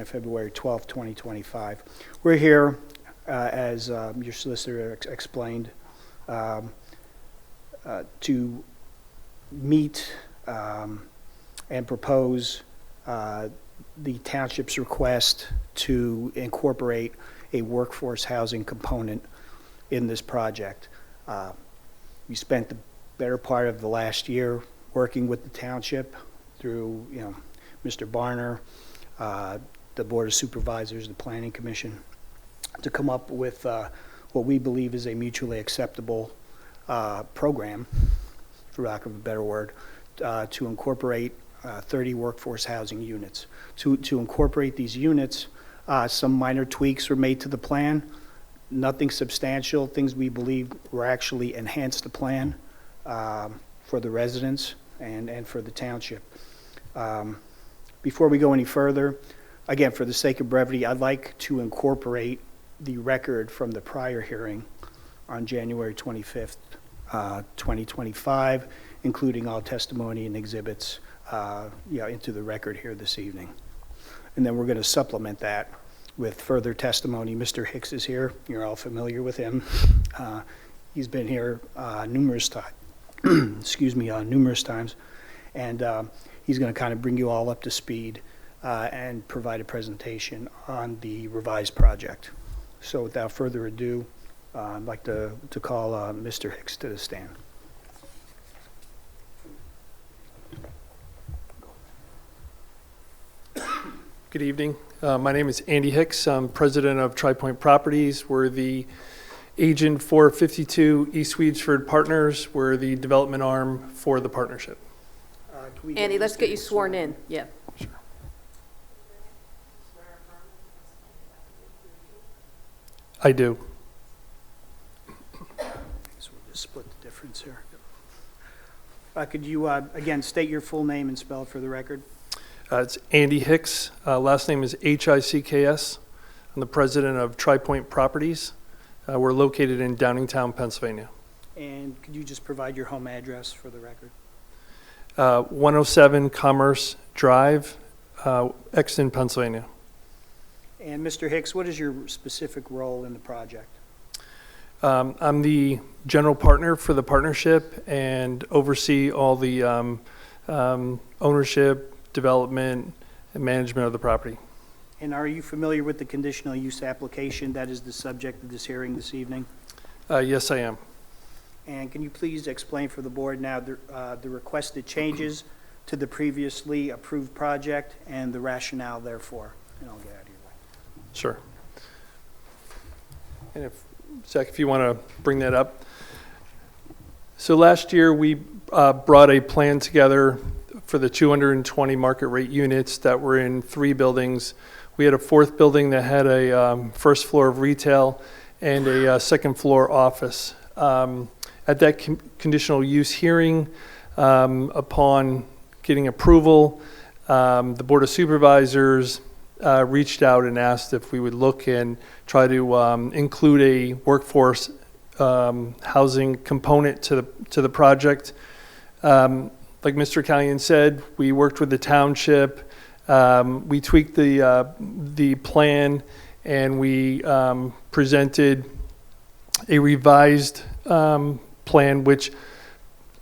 February 12th, 2025. We're here, as your solicitor explained, to meet and propose the township's request to incorporate a workforce housing component in this project. We spent the better part of the last year working with the township through, Mr. Barner, the Board of Supervisors, the Planning Commission, to come up with what we believe is a mutually acceptable program, for lack of a better word, to incorporate 30 workforce housing units. To incorporate these units, some minor tweaks were made to the plan. Nothing substantial, things we believe will actually enhance the plan for the residents and for the township. Before we go any further, again, for the sake of brevity, I'd like to incorporate the record from the prior hearing on January 25th, 2025, including all testimony and exhibits into the record here this evening. And then we're going to supplement that with further testimony. Mr. Hicks is here. You're all familiar with him. He's been here numerous times. Numerous times. And he's going to kind of bring you all up to speed and provide a presentation on the revised project. So without further ado, I'd like to call Mr. Hicks to the stand. Good evening. My name is Andy Hicks. I'm president of Tri-Point Properties. We're the agent for 52 East Weedsford Partners. We're the development arm for the partnership. Andy, let's get you sworn in. Yeah. Sure. I do. So we'll just split the difference here. Could you, again, state your full name and spell it for the record? It's Andy Hicks. Last name is Hicks. I'm the president of Tri-Point Properties. We're located in Downingtown, Pennsylvania. And could you just provide your home address for the record? 107 Commerce Drive, Exton, Pennsylvania. And Mr. Hicks, what is your specific role in the project? I'm the general partner for the partnership and oversee all the ownership, development, and management of the property. And are you familiar with the conditional use application that is the subject of this hearing this evening? Yes, I am. And can you please explain for the board now the requested changes to the previously approved project and the rationale therefore? And I'll get out of your way. Sure. And if, Zach, if you want to bring that up. So last year we brought a plan together for the 220 market rate units that were in 3 buildings. We had a 4th building that had a first floor of retail and a second floor office. At that conditional use hearing, upon getting approval, the Board of Supervisors reached out and asked if we would look and try to include a workforce housing component to the project. Like Mr. Callion said, we worked with the township. We tweaked the plan, and we presented a revised plan, which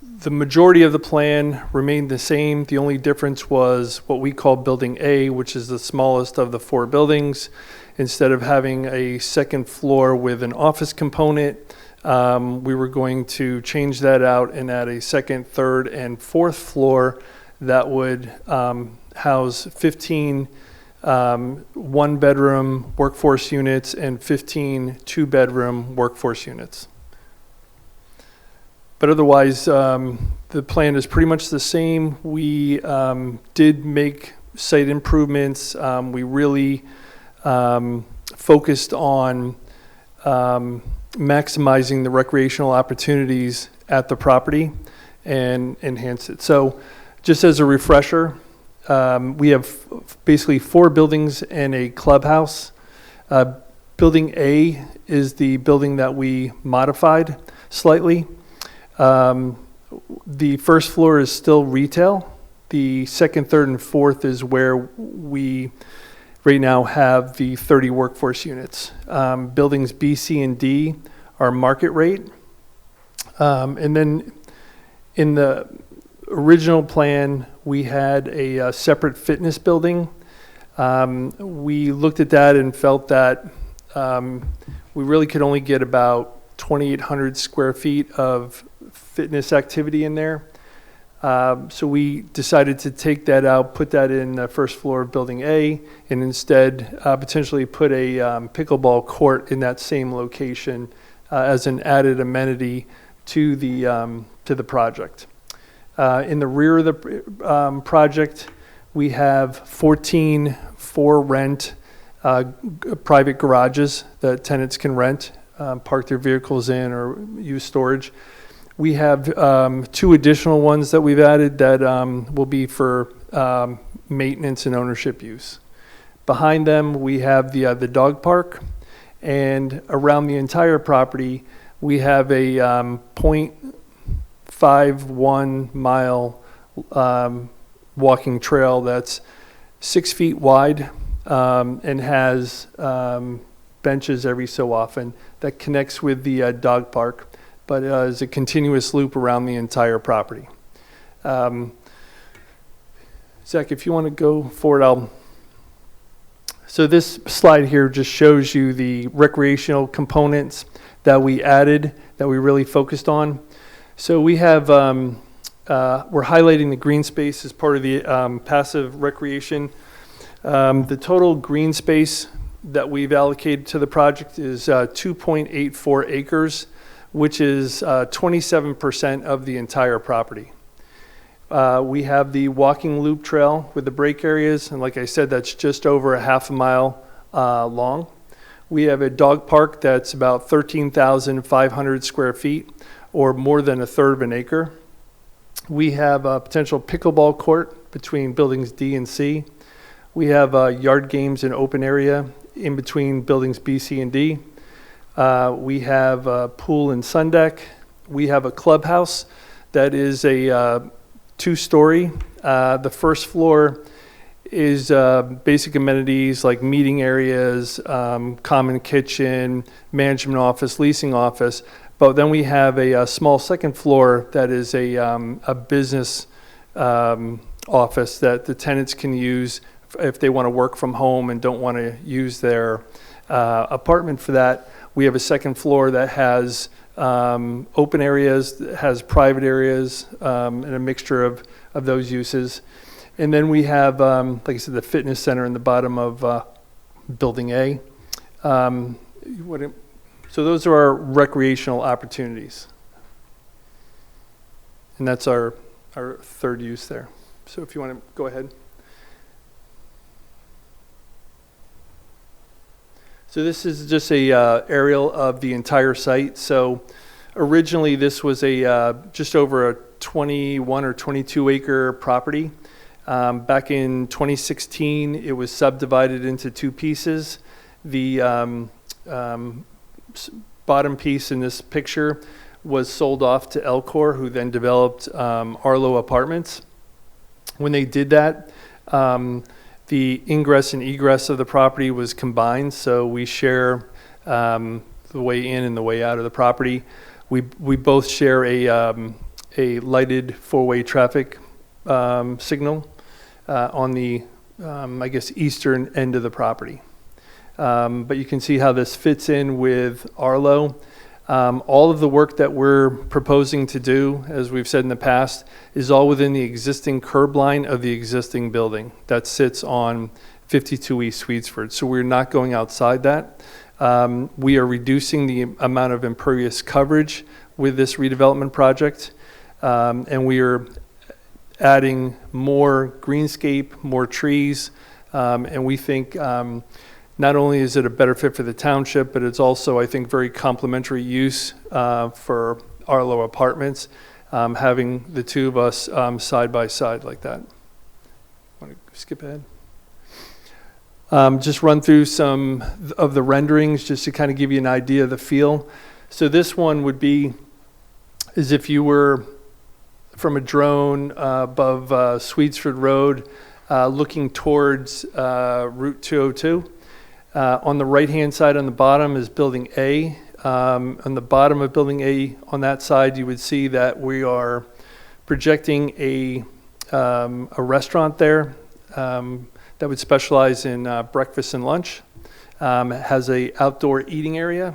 the majority of the plan remained the same. The only difference was what we call Building A, which is the smallest of the 4 buildings. Instead of having a second floor with an office component, we were going to change that out and add a second, third, and 4th floor that would house 15 one-bedroom workforce units and 15 two-bedroom workforce units. But otherwise, the plan is pretty much the same. We did make site improvements. We really focused on maximizing the recreational opportunities at the property and enhance it. So just as a refresher, we have basically 4 buildings and a clubhouse. Building A is the building that we modified slightly. The first floor is still retail. The second, third, and 4th is where we right now have the 30 workforce units. Buildings B, C, and D are market rate. And then in the original plan, we had a separate fitness building. We looked at that and felt that we really could only get about 2,800 square feet of fitness activity in there. So we decided to take that out, put that in the first floor of Building A, and instead potentially put a pickleball court in that same location as an added amenity to the project. In the rear of the project, we have 14 for-rent private garages that tenants can rent, park their vehicles in, or use storage. We have 2 additional ones that we've added that will be for maintenance and ownership use. Behind them, we have the dog park, and around the entire property, we have a 0.51 mile walking trail that's 6 feet wide and has benches every so often that connects with the dog park, but is a continuous loop around the entire property. Zach, if you want to go forward, So this slide here just shows you the recreational components that we added, that we really focused on. So we have, we're highlighting the green space as part of the passive recreation. The total green space that we've allocated to the project is 2.84 acres, which is 27% of the entire property. We have the walking loop trail with the break areas, and like I said, that's just over a half a mile long. We have a dog park that's about 13,500 square feet, or more than a third of an acre. We have a potential pickleball court between buildings D and C. We have yard games and open area in between buildings B, C, and D. We have a pool and sun deck. We have a clubhouse that is a 2-story. The first floor is basic amenities like meeting areas, common kitchen, management office, leasing office. But then we have a small second floor that is a business office that the tenants can use if they want to work from home and don't want to use their apartment for that. We have a second floor that has open areas, has private areas, and a mixture of those uses. And then we have, like I said, the fitness center in the bottom of Building A. So those are our recreational opportunities. And that's our third use there. So if you want to go ahead. So this is just a aerial of the entire site. So originally this was a just over a 21 or 22 acre property. Back in 2016, it was subdivided into 2 pieces. The bottom piece in this picture was sold off to Elcor, who then developed Arlo Apartments. When they did that, the ingress and egress of the property was combined, so we share the way in and the way out of the property. We both share a lighted 4-way traffic signal on the, I guess, eastern end of the property. But you can see how this fits in with Arlo. All of the work that we're proposing to do, as we've said in the past, is all within the existing curb line of the existing building that sits on 52 East Sweetsford. So we're not going outside that. We are reducing the amount of impervious coverage with this redevelopment project, and we are adding more greenscape, more trees, and we think not only is it a better fit for the township, but it's also, I think, very complementary use for Arlo Apartments, having the 2 of us side by side like that. Want to skip ahead? Just run through some of the renderings just to kind of give you an idea of the feel. So this one would be as if you were from a drone above Sweetsford Road looking towards Route 202. On the right-hand side on the bottom is Building A. On the bottom of Building A, on that side, you would see that we are projecting a restaurant there that would specialize in breakfast and lunch. It has a outdoor eating area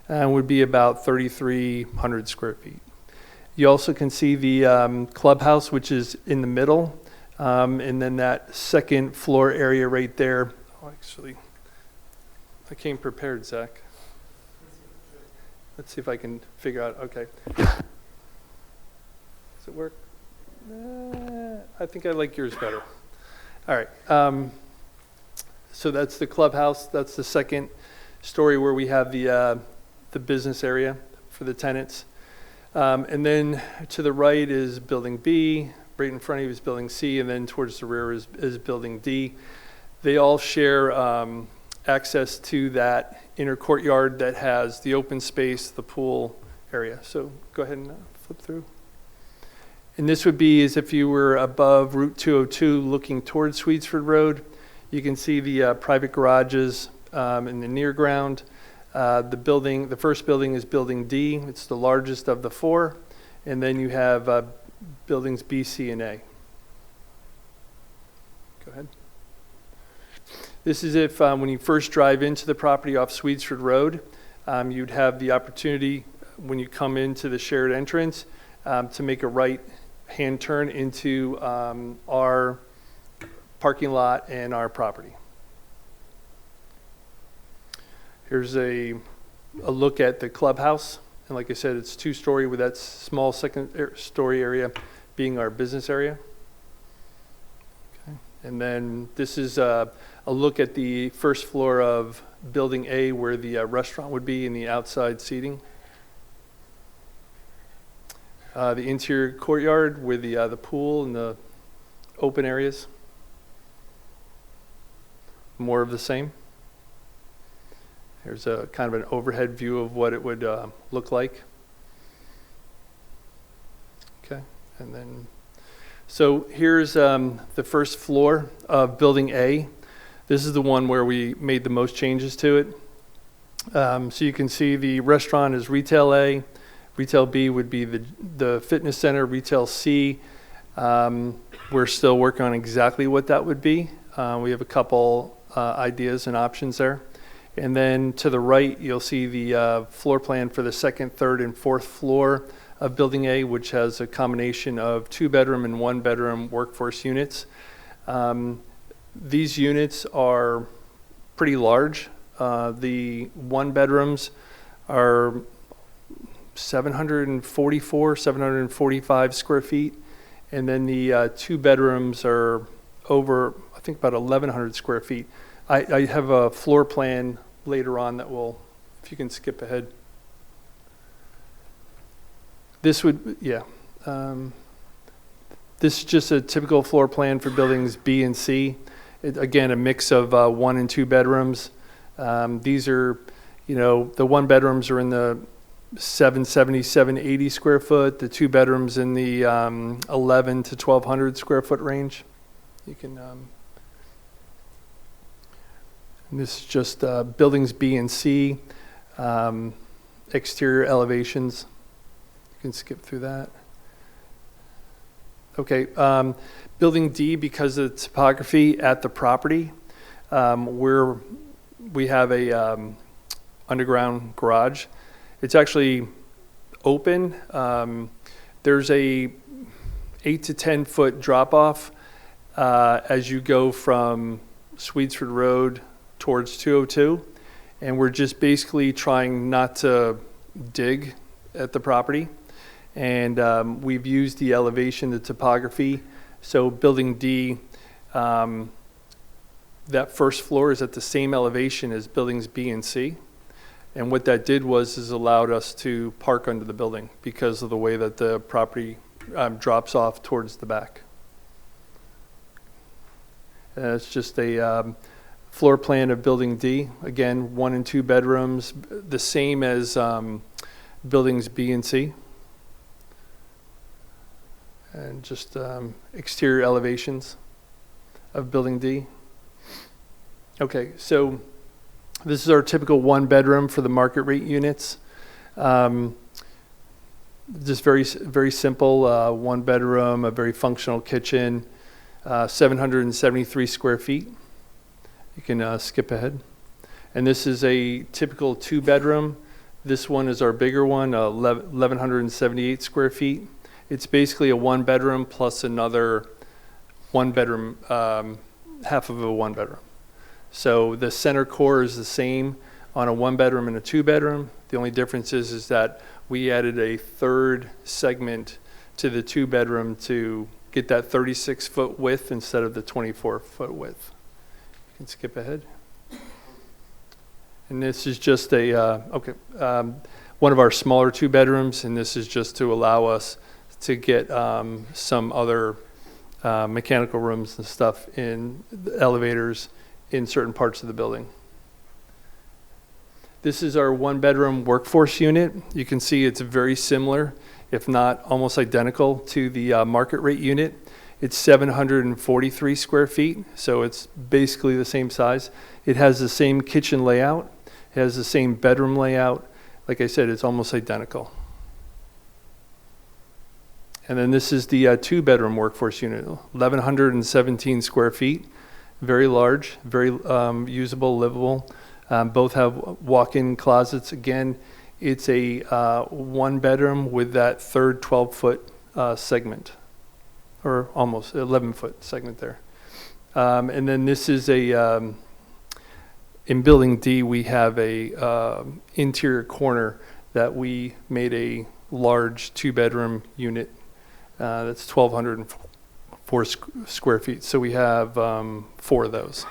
and would be about 3,300 square feet. You also can see the clubhouse, which is in the middle, and then that second floor area right there. Oh, actually, I came prepared, Zach. Let's see if I can figure out, okay. Does it work? I think I like yours better. All right. So that's the clubhouse. That's the second story where we have the business area for the tenants. And then to the right is Building B. Right in front of you is Building C, and then towards the rear is Building D. They all share access to that inner courtyard that has the open space, the pool area. So go ahead and flip through. And this would be as if you were above Route 202 looking towards Swedesford Road. You can see the private garages in the near ground. The first building is Building D. It's the largest of the four. And then you have buildings B, C, and A. Go ahead. This is if when you first drive into the property off Swedesford Road, you'd have the opportunity when you come into the shared entrance to make a right-hand turn into our parking lot and our property. Here's a look at the clubhouse. And like I said, it's two-story with that small second-story area being our business area. Okay. And then this is a look at the first floor of Building A where the restaurant would be in the outside seating. The interior courtyard with the pool and the open areas. More of the same. Here's a kind of an overhead view of what it would look like. Okay, and then, so here's the first floor of Building A. This is the one where we made the most changes to it. So you can see the restaurant is Retail A. Retail B would be the fitness center. Retail C, we're still working on exactly what that would be. We have a couple ideas and options there. And then to the right, you'll see the floor plan for the second, third, and fourth floor of Building A, which has a combination of 2-bedroom and 1-bedroom workforce units. These units are pretty large. The 1-bedrooms are 744, 745 square feet. And then the 2-bedrooms are over, I think, about 1,100 square feet. I have a floor plan later on that will, if you can skip ahead. This would, yeah. This is just a typical floor plan for buildings B and C. Again, a mix of 1 and 2 bedrooms. These are, the 1-bedrooms are in the 770, 780 square foot. The 2 bedrooms in the 11 to 1,200 square foot range. You can. And this is just buildings B and C, exterior elevations. You can skip through that. Okay, Building D, because of the topography at the property, we have a underground garage. It's actually open. There's a 8 to 10 foot drop off as you go from Swedesford Road towards 202, and we're just basically trying not to dig at the property. And we've used the elevation, the topography. So Building D, that first floor is at the same elevation as buildings B and C. And what that did is allowed us to park under the building because of the way that the property drops off towards the back. And it's just a floor plan of Building D. Again, 1 and 2 bedrooms, the same as buildings B and C. And just exterior elevations of Building D. Okay, so this is our typical 1-bedroom for the market rate units. just very simple, one bedroom, a very functional kitchen, 773 square feet. You can skip ahead. And this is a typical 2-bedroom. This one is our bigger one, 1,178 square feet. It's basically a 1-bedroom plus another 1-bedroom, half of a 1-bedroom. So the center core is the same on a 1-bedroom and a 2-bedroom. The only difference is that we added a third segment to the 2-bedroom to get that 36-foot width instead of the 24-foot width. You can skip ahead. And this is just one of our smaller 2-bedrooms, and this is just to allow us to get some other mechanical rooms and stuff in the elevators in certain parts of the building. This is our 1-bedroom workforce unit. You can see it's very similar, if not almost identical, to the market rate unit. It's 743 square feet, so it's basically the same size. It has the same kitchen layout. It has the same bedroom layout. Like I said, it's almost identical. And then this is the 2-bedroom workforce unit, 1,117 square feet. Very large, very usable, livable. Both have walk-in closets. Again, it's a 1-bedroom with that third 12-foot segment, or almost 11-foot segment there. And then this is in Building D, we have a interior corner that we made a large 2-bedroom unit. That's 1,204 square feet. So we have 4 of those.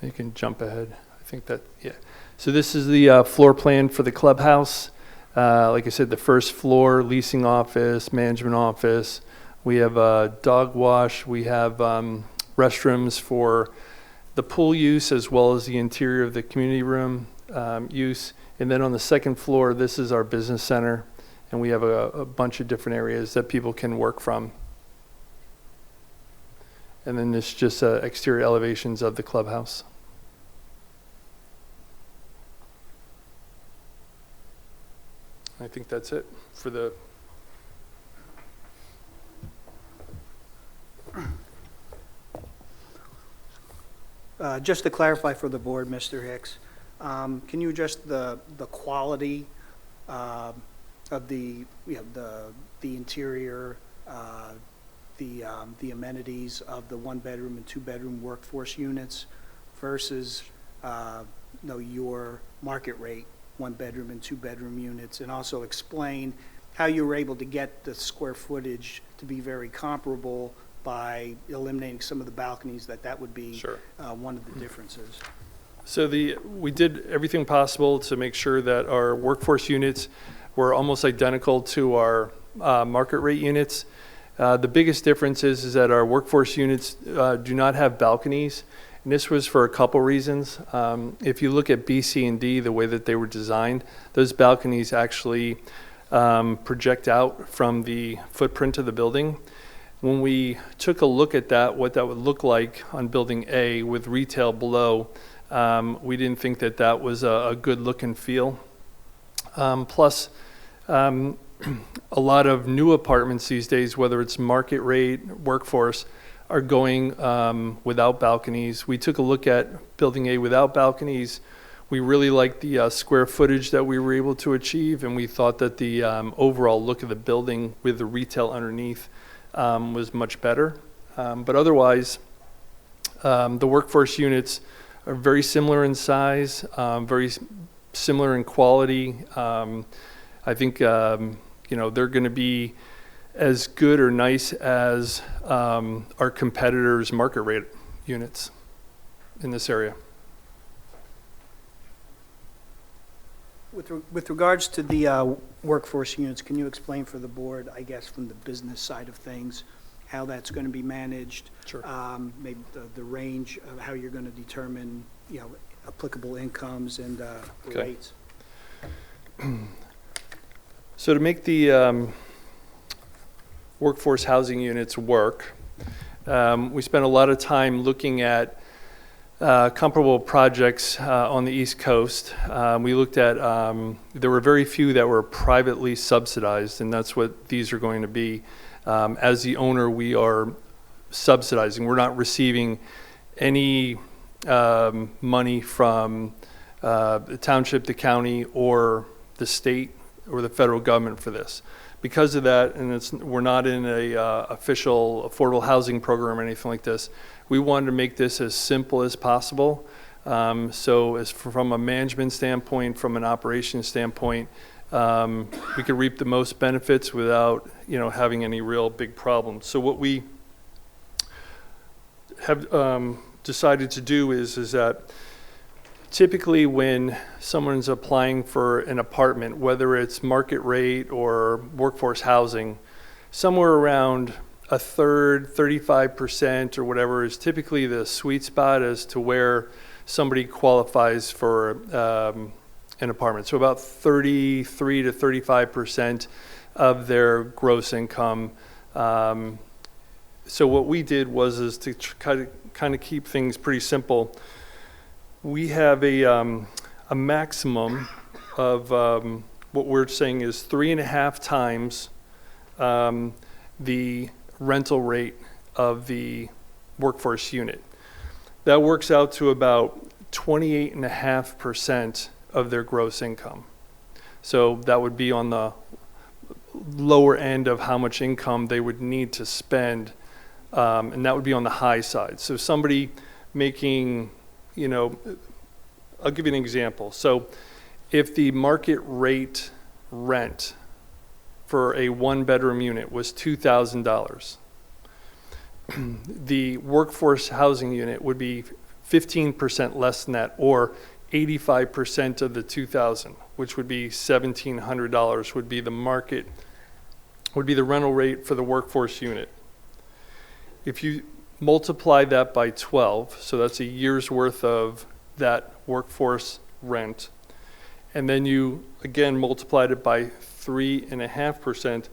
You can jump ahead. I think that, yeah. So this is the floor plan for the clubhouse. Like I said, the first floor, leasing office, management office. We have a dog wash. We have restrooms for the pool use as well as the interior of the community room use. And then on the second floor, this is our business center. And we have a bunch of different areas that people can work from. And then this just exterior elevations of the clubhouse. I think that's it for the... Just to clarify for the board, Mr. Hicks, can you adjust the quality of the interior, the amenities of the 1-bedroom and 2-bedroom workforce units versus your market rate 1-bedroom and 2-bedroom units, and also explain how you were able to get the square footage to be very comparable by eliminating some of the balconies, that would be Sure. One of the differences. So we did everything possible to make sure that our workforce units were almost identical to our market rate units. The biggest difference is that our workforce units do not have balconies. And this was for a couple reasons. If you look at B, C, and D, the way that they were designed, those balconies actually project out from the footprint of the building. When we took a look at that, what that would look like on building A with retail below, we didn't think that that was a good look and feel. Plus, a lot of new apartments these days, whether it's market rate, workforce, are going without balconies. We took a look at building A without balconies. We really liked the square footage that we were able to achieve, and we thought that the overall look of the building with the retail underneath was much better. But otherwise, the workforce units are very similar in size, very similar in quality. I think they're going to be as good or nice as our competitors' market rate units in this area. With regards to the workforce units, can you explain for the board, I guess, from the business side of things, how that's going to be managed? Sure. Maybe the range of how you're going to determine, applicable incomes and rates. So to make the workforce housing units work, we spent a lot of time looking at comparable projects on the East Coast. We looked at, there were very few that were privately subsidized, and that's what these are going to be. As the owner, we are subsidizing. We're not receiving any money from the township, the county, or the state or the federal government for this. Because of that, and we're not in a official affordable housing program or anything like this, we wanted to make this as simple as possible. So as from a management standpoint, from an operations standpoint, we could reap the most benefits without, having any real big problems. So what we have decided to do is that typically when someone's applying for an apartment, whether it's market rate or workforce housing, somewhere around a third, 35% or whatever is typically the sweet spot as to where somebody qualifies for an apartment. So about 33 to 35% of their gross income. So what we did was to kind of keep things pretty simple. We have a maximum of what we're saying is 3.5 times the rental rate of the workforce unit. That works out to about 28.5% of their gross income. So that would be on the lower end of how much income they would need to spend, and that would be on the high side. So somebody making, I'll give you an example. So if the market rate rent for a 1-bedroom unit was $2,000, the workforce housing unit would be 15% less than that, or 85% of the $2,000, which would be $1,700, would be the market, would be the rental rate for the workforce unit. If you multiply that by 12, so that's a year's worth of that workforce rent, and then you again multiplied it by 3.5%,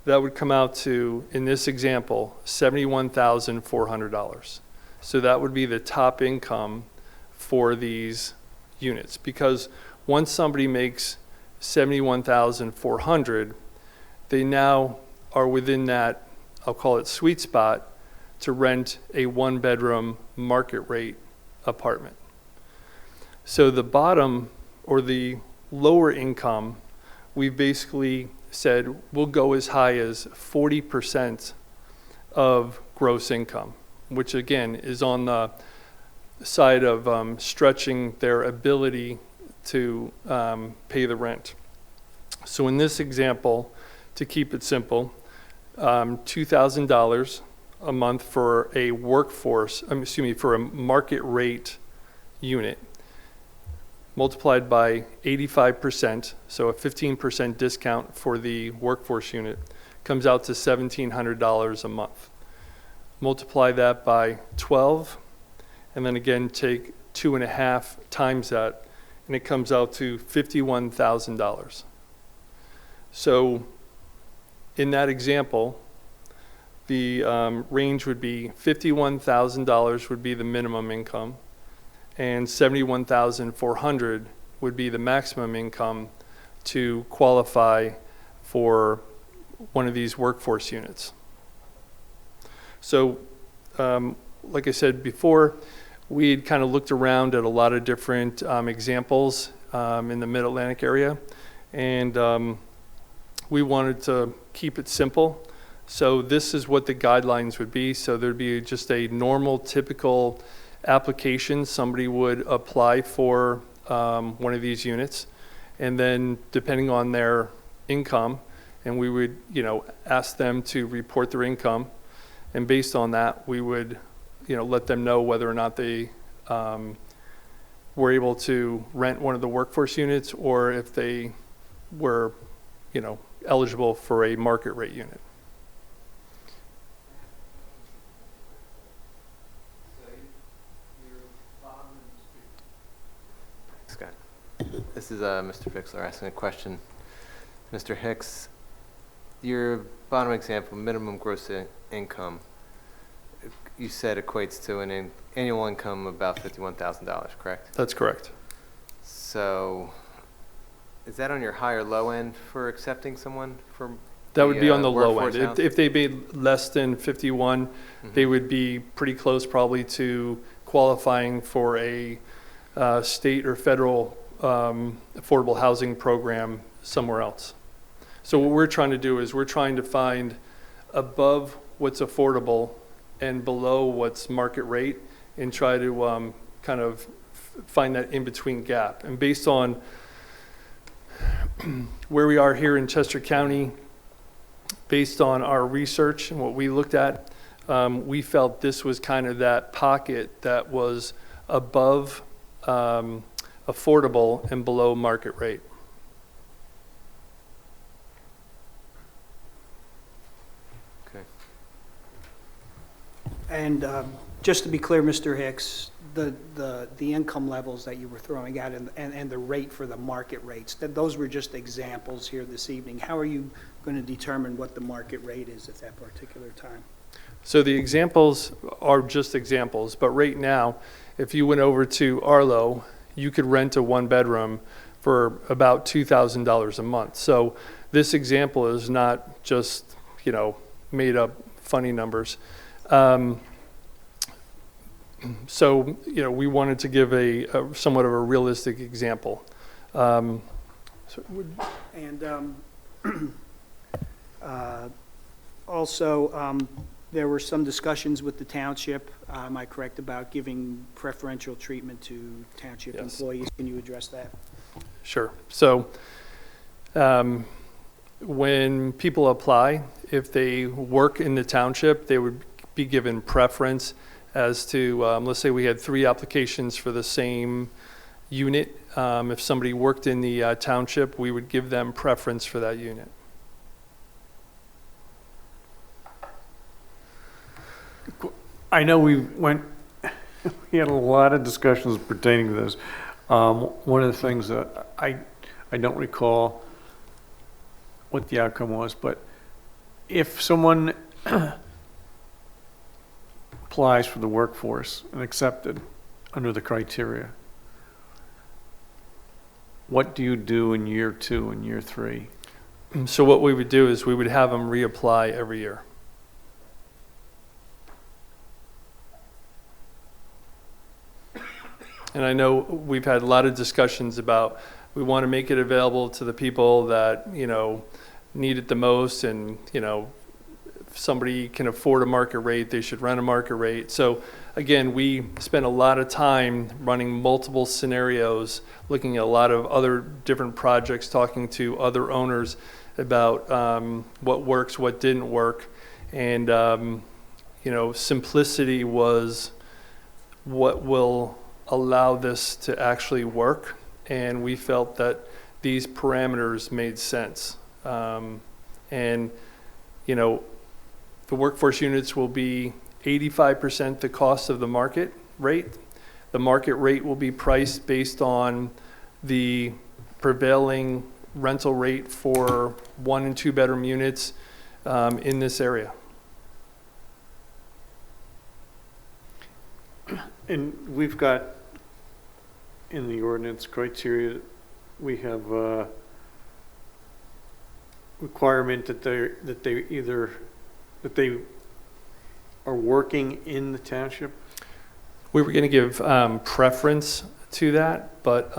that would come out to, in this example, $71,400. So that would be the top income for these units, because once somebody makes $71,400, they now are within that, I'll call it sweet spot, to rent a 1-bedroom market rate apartment. So the bottom, or the lower income, we've basically said we'll go as high as 40% of gross income, which again is on the side of stretching their ability to pay the rent. So in this example, to keep it simple, $2,000 a month for a workforce, for a market rate unit, multiplied by 85%, so a 15% discount for the workforce unit, comes out to $1,700 a month. Multiply that by 12, and then again take 2.5 times that, and it comes out to $51,000. So in that example, the range would be $51,000 would be the minimum income, and $71,400 would be the maximum income to qualify for one of these workforce units. So, like I said before, we had kind of looked around at a lot of different examples in the Mid-Atlantic area, and we wanted to keep it simple. So this is what the guidelines would be. So there'd be just a normal, typical application. Somebody would apply for one of these units, and then depending on their income, and we would, ask them to report their income, and based on that, we would, let them know whether or not they were able to rent one of the workforce units, or if they were, eligible for a market rate unit. Scott, this is Mr. Fixler asking a question. Mr. Hicks, your bottom example, minimum gross income, you said equates to an annual income of about $51,000, correct? That's correct. So is that on your high or low end for accepting someone from? That would be on the low workforce end. housing? If they made less than 51, they would be pretty close probably to qualifying for a state or federal affordable housing program somewhere else. So what we're trying to do is we're trying to find above what's affordable and below what's market rate and try to kind of find that in-between gap. And based on where we are here in Chester County, based on our research and what we looked at, we felt this was kind of that pocket that was above affordable and below market rate. Okay. And just to be clear, Mr. Hicks, the income levels that you were throwing out and the rate for the market rates, those were just examples here this evening. How are you going to determine what the market rate is at that particular time? So the examples are just examples, but right now, if you went over to Arlo, you could rent a one-bedroom for about $2,000 a month. So this example is not just, made up funny numbers. So, we wanted to give a somewhat of a realistic example. And also, there were some discussions with the township, am I correct, about giving preferential treatment to township employees? Can you address that? Sure. So when people apply, if they work in the township, they would be given preference as to, let's say we had 3 applications for the same unit. If somebody worked in the township, we would give them preference for that unit. I know we had a lot of discussions pertaining to this. One of the things that I don't recall what the outcome was, but if someone applies for the workforce and accepted under the criteria, what do you do in year 2 and year 3? So what we would do is we would have them reapply every year. And I know we've had a lot of discussions about we want to make it available to the people that, need it the most, and, if somebody can afford a market rate, they should rent a market rate. So again, we spent a lot of time running multiple scenarios, looking at a lot of other different projects, talking to other owners about what works, what didn't work. And, simplicity was what will allow this to actually work. And we felt that these parameters made sense. The workforce units will be 85% the cost of the market rate. The market rate will be priced based on the prevailing rental rate for 1 and 2 bedroom units in this area. And we've got in the ordinance criteria, we have a requirement that they are working in the township. We were going to give preference to that, but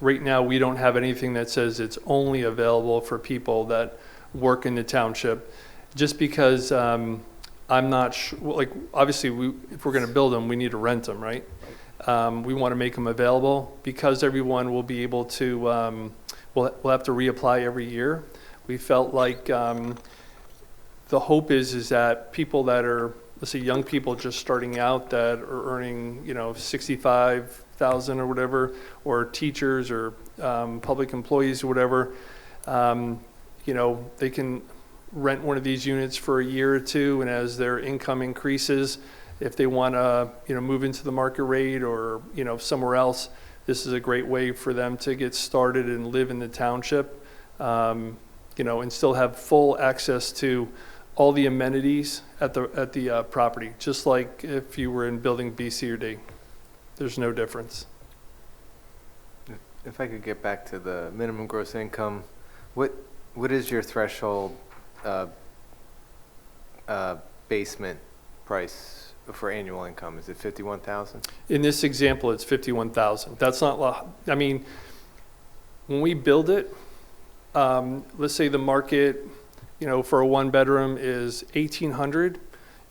right now we don't have anything that says it's only available for people that work in the township, just because I'm not sure, obviously if we're going to build them, we need to rent them, right? We want to make them available because everyone will be able to, we'll have to reapply every year. We felt like the hope is that people that are, let's say young people just starting out that are earning, $65,000 or whatever, or teachers or public employees or whatever, they can rent one of these units for a year or 2, and as their income increases, if they want to, move into the market rate or, somewhere else, this is a great way for them to get started and live in the township, and still have full access to all the amenities at the property, just like if you were in building B, C, or D. There's no difference. If I could get back to the minimum gross income, what is your threshold basement price for annual income? Is it 51,000? In this example, it's 51,000. That's not, I mean, when we build it, let's say the market, for a one bedroom is 1,800,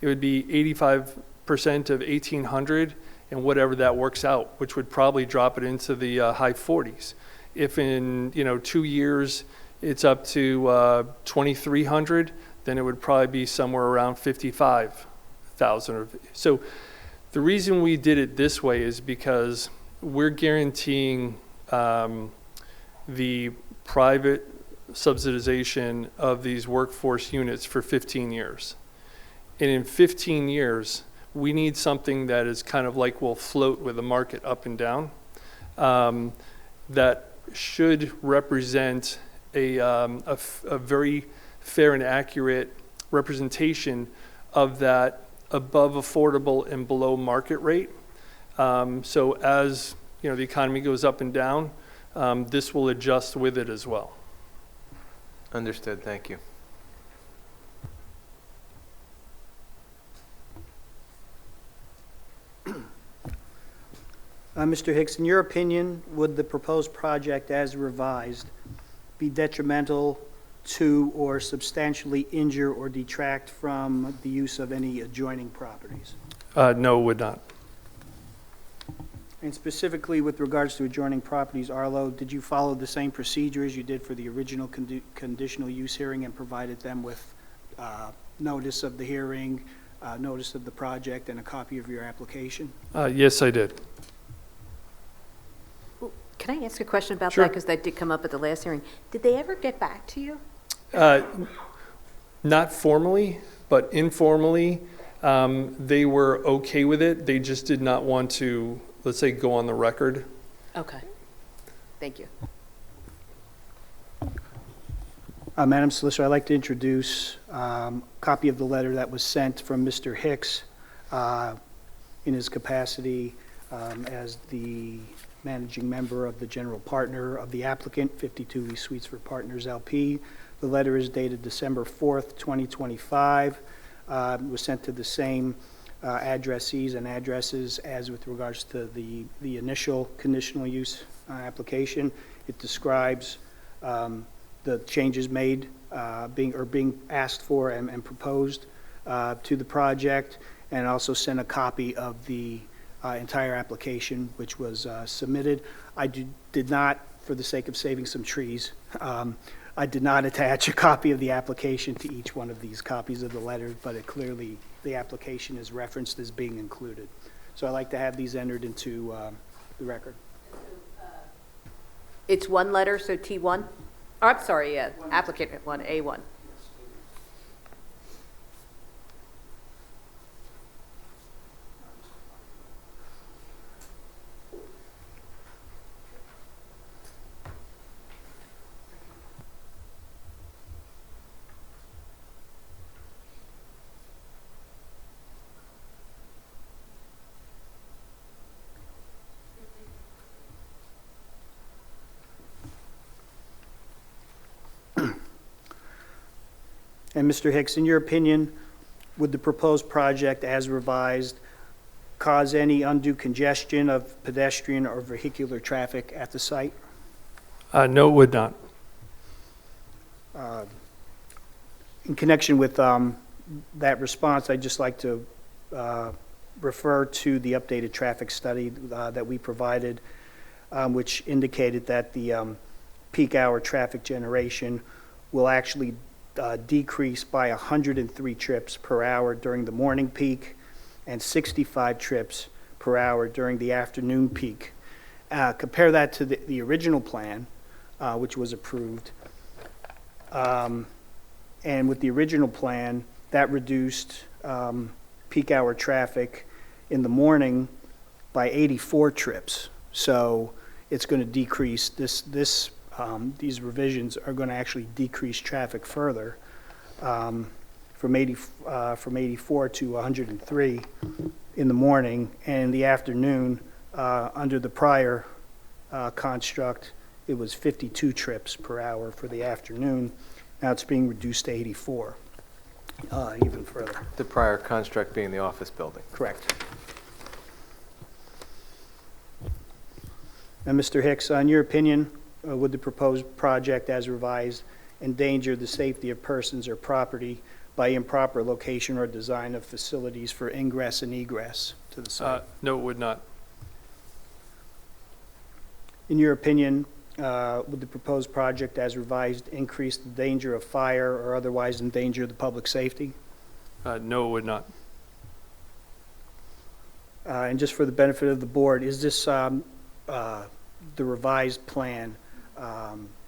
it would be 85% of 1,800 and whatever that works out, which would probably drop it into the high 40s. If in, 2 years it's up to 2,300, then it would probably be somewhere around 55,000. So the reason we did it this way is because we're guaranteeing the private subsidization of these workforce units for 15 years. And in 15 years, we need something that is kind of like will float with the market up and down, that should represent a very fair and accurate representation of that above affordable and below market rate. So as the economy goes up and down, this will adjust with it as well. Understood. Thank you. Mr. Hicks, in your opinion, would the proposed project as revised be detrimental to or substantially injure or detract from the use of any adjoining properties? No, it would not. And specifically with regards to adjoining properties, Arlo, did you follow the same procedure as you did for the original conditional use hearing and provided them with notice of the hearing, notice of the project, and a copy of your application? Yes, I did. Can I ask a question about Sure. that? Because that did come up at the last hearing. Did they ever get back to you? Not formally, but informally, they were okay with it. They just did not want to, let's say, go on the record. Okay. Thank you. Madam Solicitor, I'd like to introduce a copy of the letter that was sent from Mr. Hicks in his capacity as the managing member of the general partner of the applicant, 52 East Suites for Partners LP. The letter is dated December 4th, 2025. It was sent to the same addressees and addresses as with regards to the initial conditional use application. It describes the changes made, being asked for and proposed to the project, and also sent a copy of the entire application, which was submitted. I did not, for the sake of saving some trees, I did not attach a copy of the application to each one of these copies of the letter, but it clearly, the application is referenced as being included. So I'd like to have these entered into the record. It's one letter, so T1? Oh, I'm sorry, yeah, applicant 1, A1. And Mr. Hicks, in your opinion, would the proposed project as revised cause any undue congestion of pedestrian or vehicular traffic at the site? No, it would not. In connection with that response, I'd just like to refer to the updated traffic study that we provided, which indicated that the peak hour traffic generation will actually decrease by 103 trips per hour during the morning peak and 65 trips per hour during the afternoon peak. Compare that to the original plan, which was approved. And with the original plan, that reduced peak hour traffic in the morning by 84 trips. So it's going to decrease these revisions are going to actually decrease traffic further from 84 to 103 in the morning, and in the afternoon, under the prior construct, it was 52 trips per hour for the afternoon. Now it's being reduced to 84, even further. The prior construct being the office building. Correct. Now, Mr. Hicks, in your opinion, would the proposed project as revised endanger the safety of persons or property by improper location or design of facilities for ingress and egress to the site? No, it would not. In your opinion, would the proposed project as revised increase the danger of fire or otherwise endanger the public safety? No, it would not. And just for the benefit of the board, is this the revised plan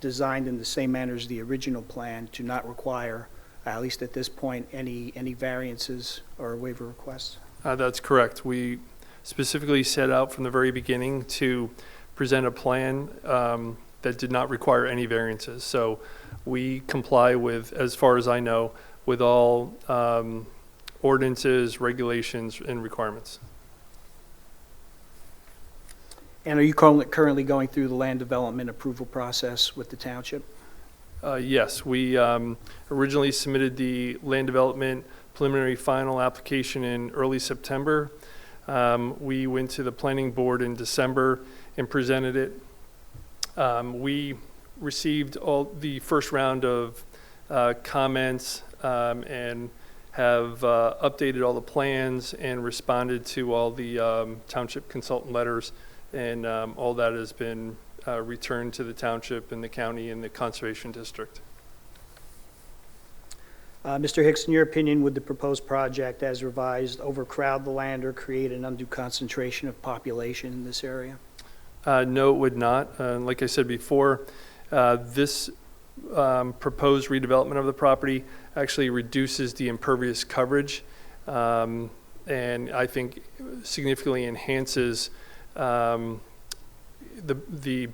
designed in the same manner as the original plan to not require, at least at this point, any variances or waiver requests? That's correct. We specifically set out from the very beginning to present a plan that did not require any variances. So we comply with, as far as I know, with all ordinances, regulations, and requirements. And are you currently going through the land development approval process with the township? Yes, we originally submitted the land development preliminary final application in early September. We went to the planning board in December and presented it. We received all the first round of comments and have updated all the plans and responded to all the township consultant letters, and all that has been returned to the township and the county and the conservation district. Mr. Hicks, in your opinion, would the proposed project as revised overcrowd the land or create an undue concentration of population in this area? No, it would not. Like I said before, this proposed redevelopment of the property actually reduces the impervious coverage, and I think significantly enhances the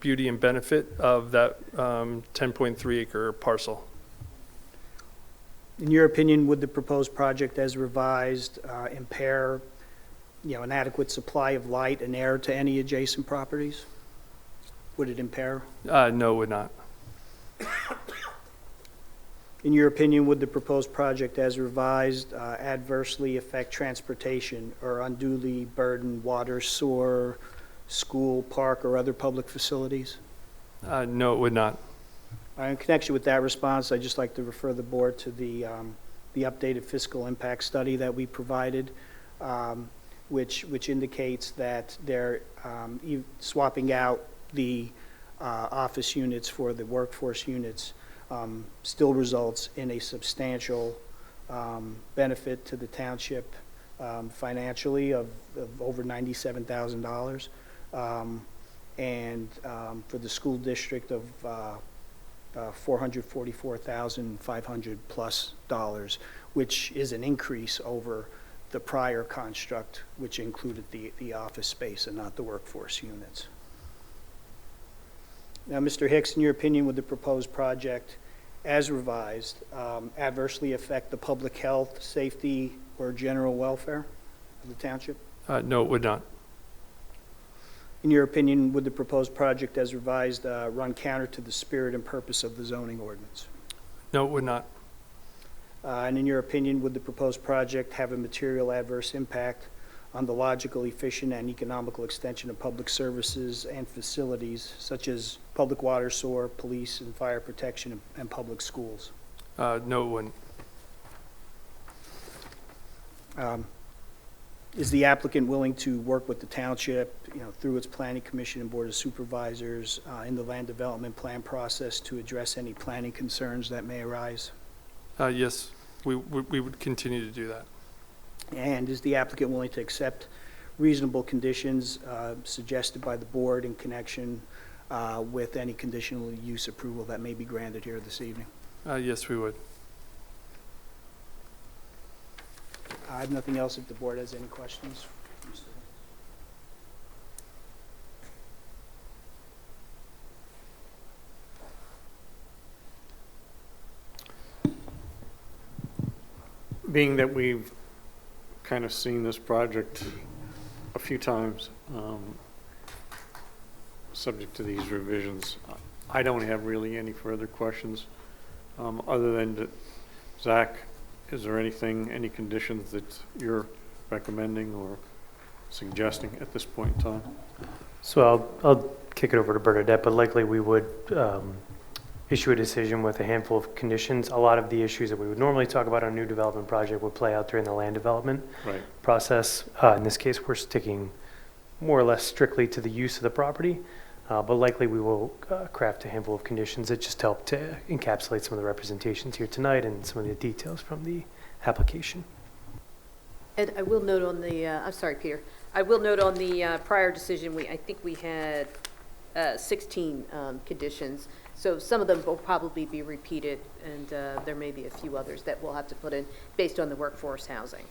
beauty and benefit of that 10.3 acre parcel. In your opinion, would the proposed project as revised impair, an adequate supply of light and air to any adjacent properties? Would it impair? No, it would not. In your opinion, would the proposed project as revised adversely affect transportation or unduly burden water, sewer, school, park, or other public facilities? No, it would not. In connection with that response, I'd just like to refer the board to the updated fiscal impact study that we provided, which indicates that they're swapping out the office units for the workforce units still results in a substantial benefit to the township financially of over $97,000, and for the school district of $444,500 plus, which is an increase over the prior construct, which included the office space and not the workforce units. Now, Mr. Hicks, in your opinion, would the proposed project, as revised, adversely affect the public health, safety, or general welfare of the township? No, it would not. In your opinion, would the proposed project, as revised, run counter to the spirit and purpose of the zoning ordinance? No, it would not. And in your opinion, would the proposed project have a material adverse impact on the logical, efficient, and economical extension of public services and facilities, such as public water, sewer, police, and fire protection, and public schools? No, it wouldn't. Is the applicant willing to work with the township, through its planning commission and board of supervisors in the land development plan process to address any planning concerns that may arise? Yes, we would continue to do that. And is the applicant willing to accept reasonable conditions suggested by the board in connection with any conditional use approval that may be granted here this evening? Yes, we would. I have nothing else if the board has any questions. being that we've kind of seen this project a few times, subject to these revisions, I don't have really any further questions, other than that, Zach, is there anything, any conditions that you're recommending or suggesting at this point in time? So I'll kick it over to Bernadette, but likely we would issue a decision with a handful of conditions. A lot of the issues that we would normally talk about on a new development project would play out during the land development process. In this case, we're sticking more or less strictly to the use of the property, but likely we will craft a handful of conditions that just help to encapsulate some of the representations here tonight and some of the details from the application. And I will note on the, I'm sorry, Peter, I will note on the prior decision, I think we had 16 conditions. So some of them will probably be repeated, and there may be a few others that we'll have to put in based on the workforce housing.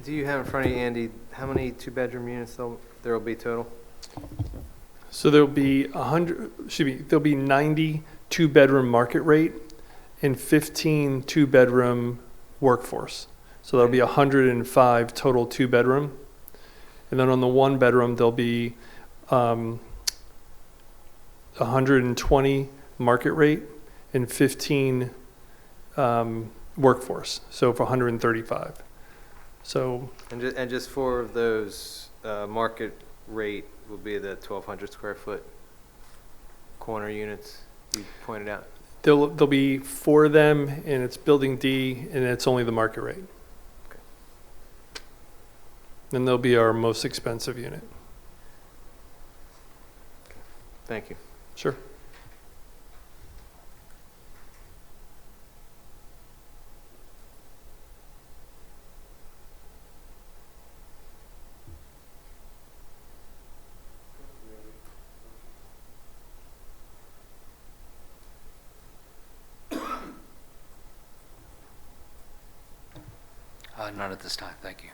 Do you have in front of you, Andy, how many two-bedroom units there will be total? So there'll be 90 two-bedroom market rate and 15 two-bedroom workforce. So there'll be 105 total two-bedroom. And then on the one-bedroom, there'll be 120 market rate and 15 workforce, so for 135. So, and just 4 of those market rate will be the 1,200 square foot corner units you pointed out. there'll be 4 of them, and it's building D, and it's only the market rate. Okay. And they'll be our most expensive unit. Thank you. Sure. Not at this time, thank you.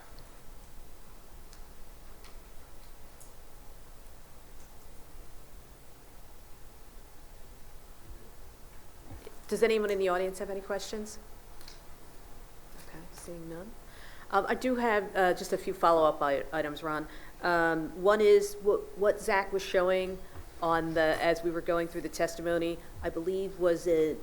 Does anyone in the audience have any questions? Okay, seeing none. I do have just a few follow-up items, Ron. One is what Zach was showing on the, as we were going through the testimony, I believe was an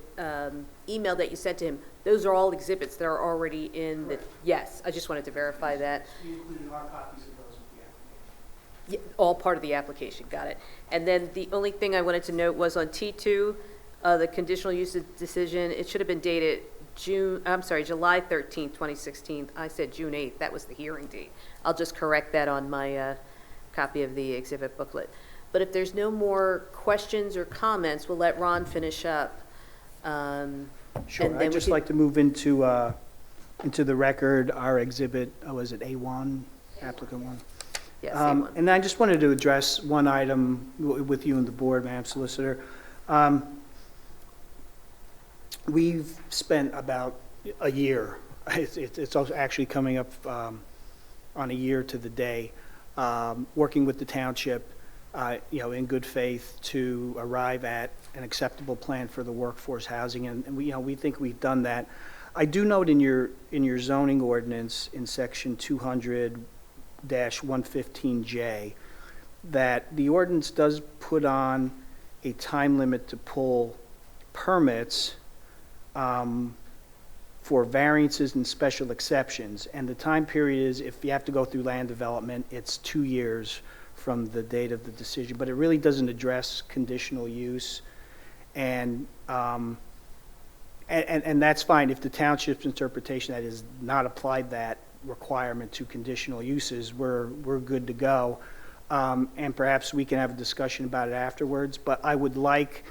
email that you sent to him. Those are all exhibits that are already in the, yes, I just wanted to verify that. You included our copies of those with the application. Yeah, all part of the application, got it. And then the only thing I wanted to note was on T2, the conditional use decision, it should have been dated July 13th, 2016. I said June 8th, that was the hearing date. I'll just correct that on my copy of the exhibit booklet. But if there's no more questions or comments, we'll let Ron finish up. Sure, I'd just like to move into the record our exhibit, was it A1, applicant 1? Yes, A1. And I just wanted to address one item with you and the board, Madam Solicitor. We've spent about a year, it's also actually coming up on a year to the day, working with the township, in good faith to arrive at an acceptable plan for the workforce housing, and we think we've done that. I do note in your zoning ordinance in section 200-115J that the ordinance does put on a time limit to pull permits for variances and special exceptions, and the time period is, if you have to go through land development, it's 2 years from the date of the decision, but it really doesn't address conditional use, and that's fine if the township's interpretation that is not applied that requirement to conditional uses, we're good to go, and perhaps we can have a discussion about it afterwards, but I would like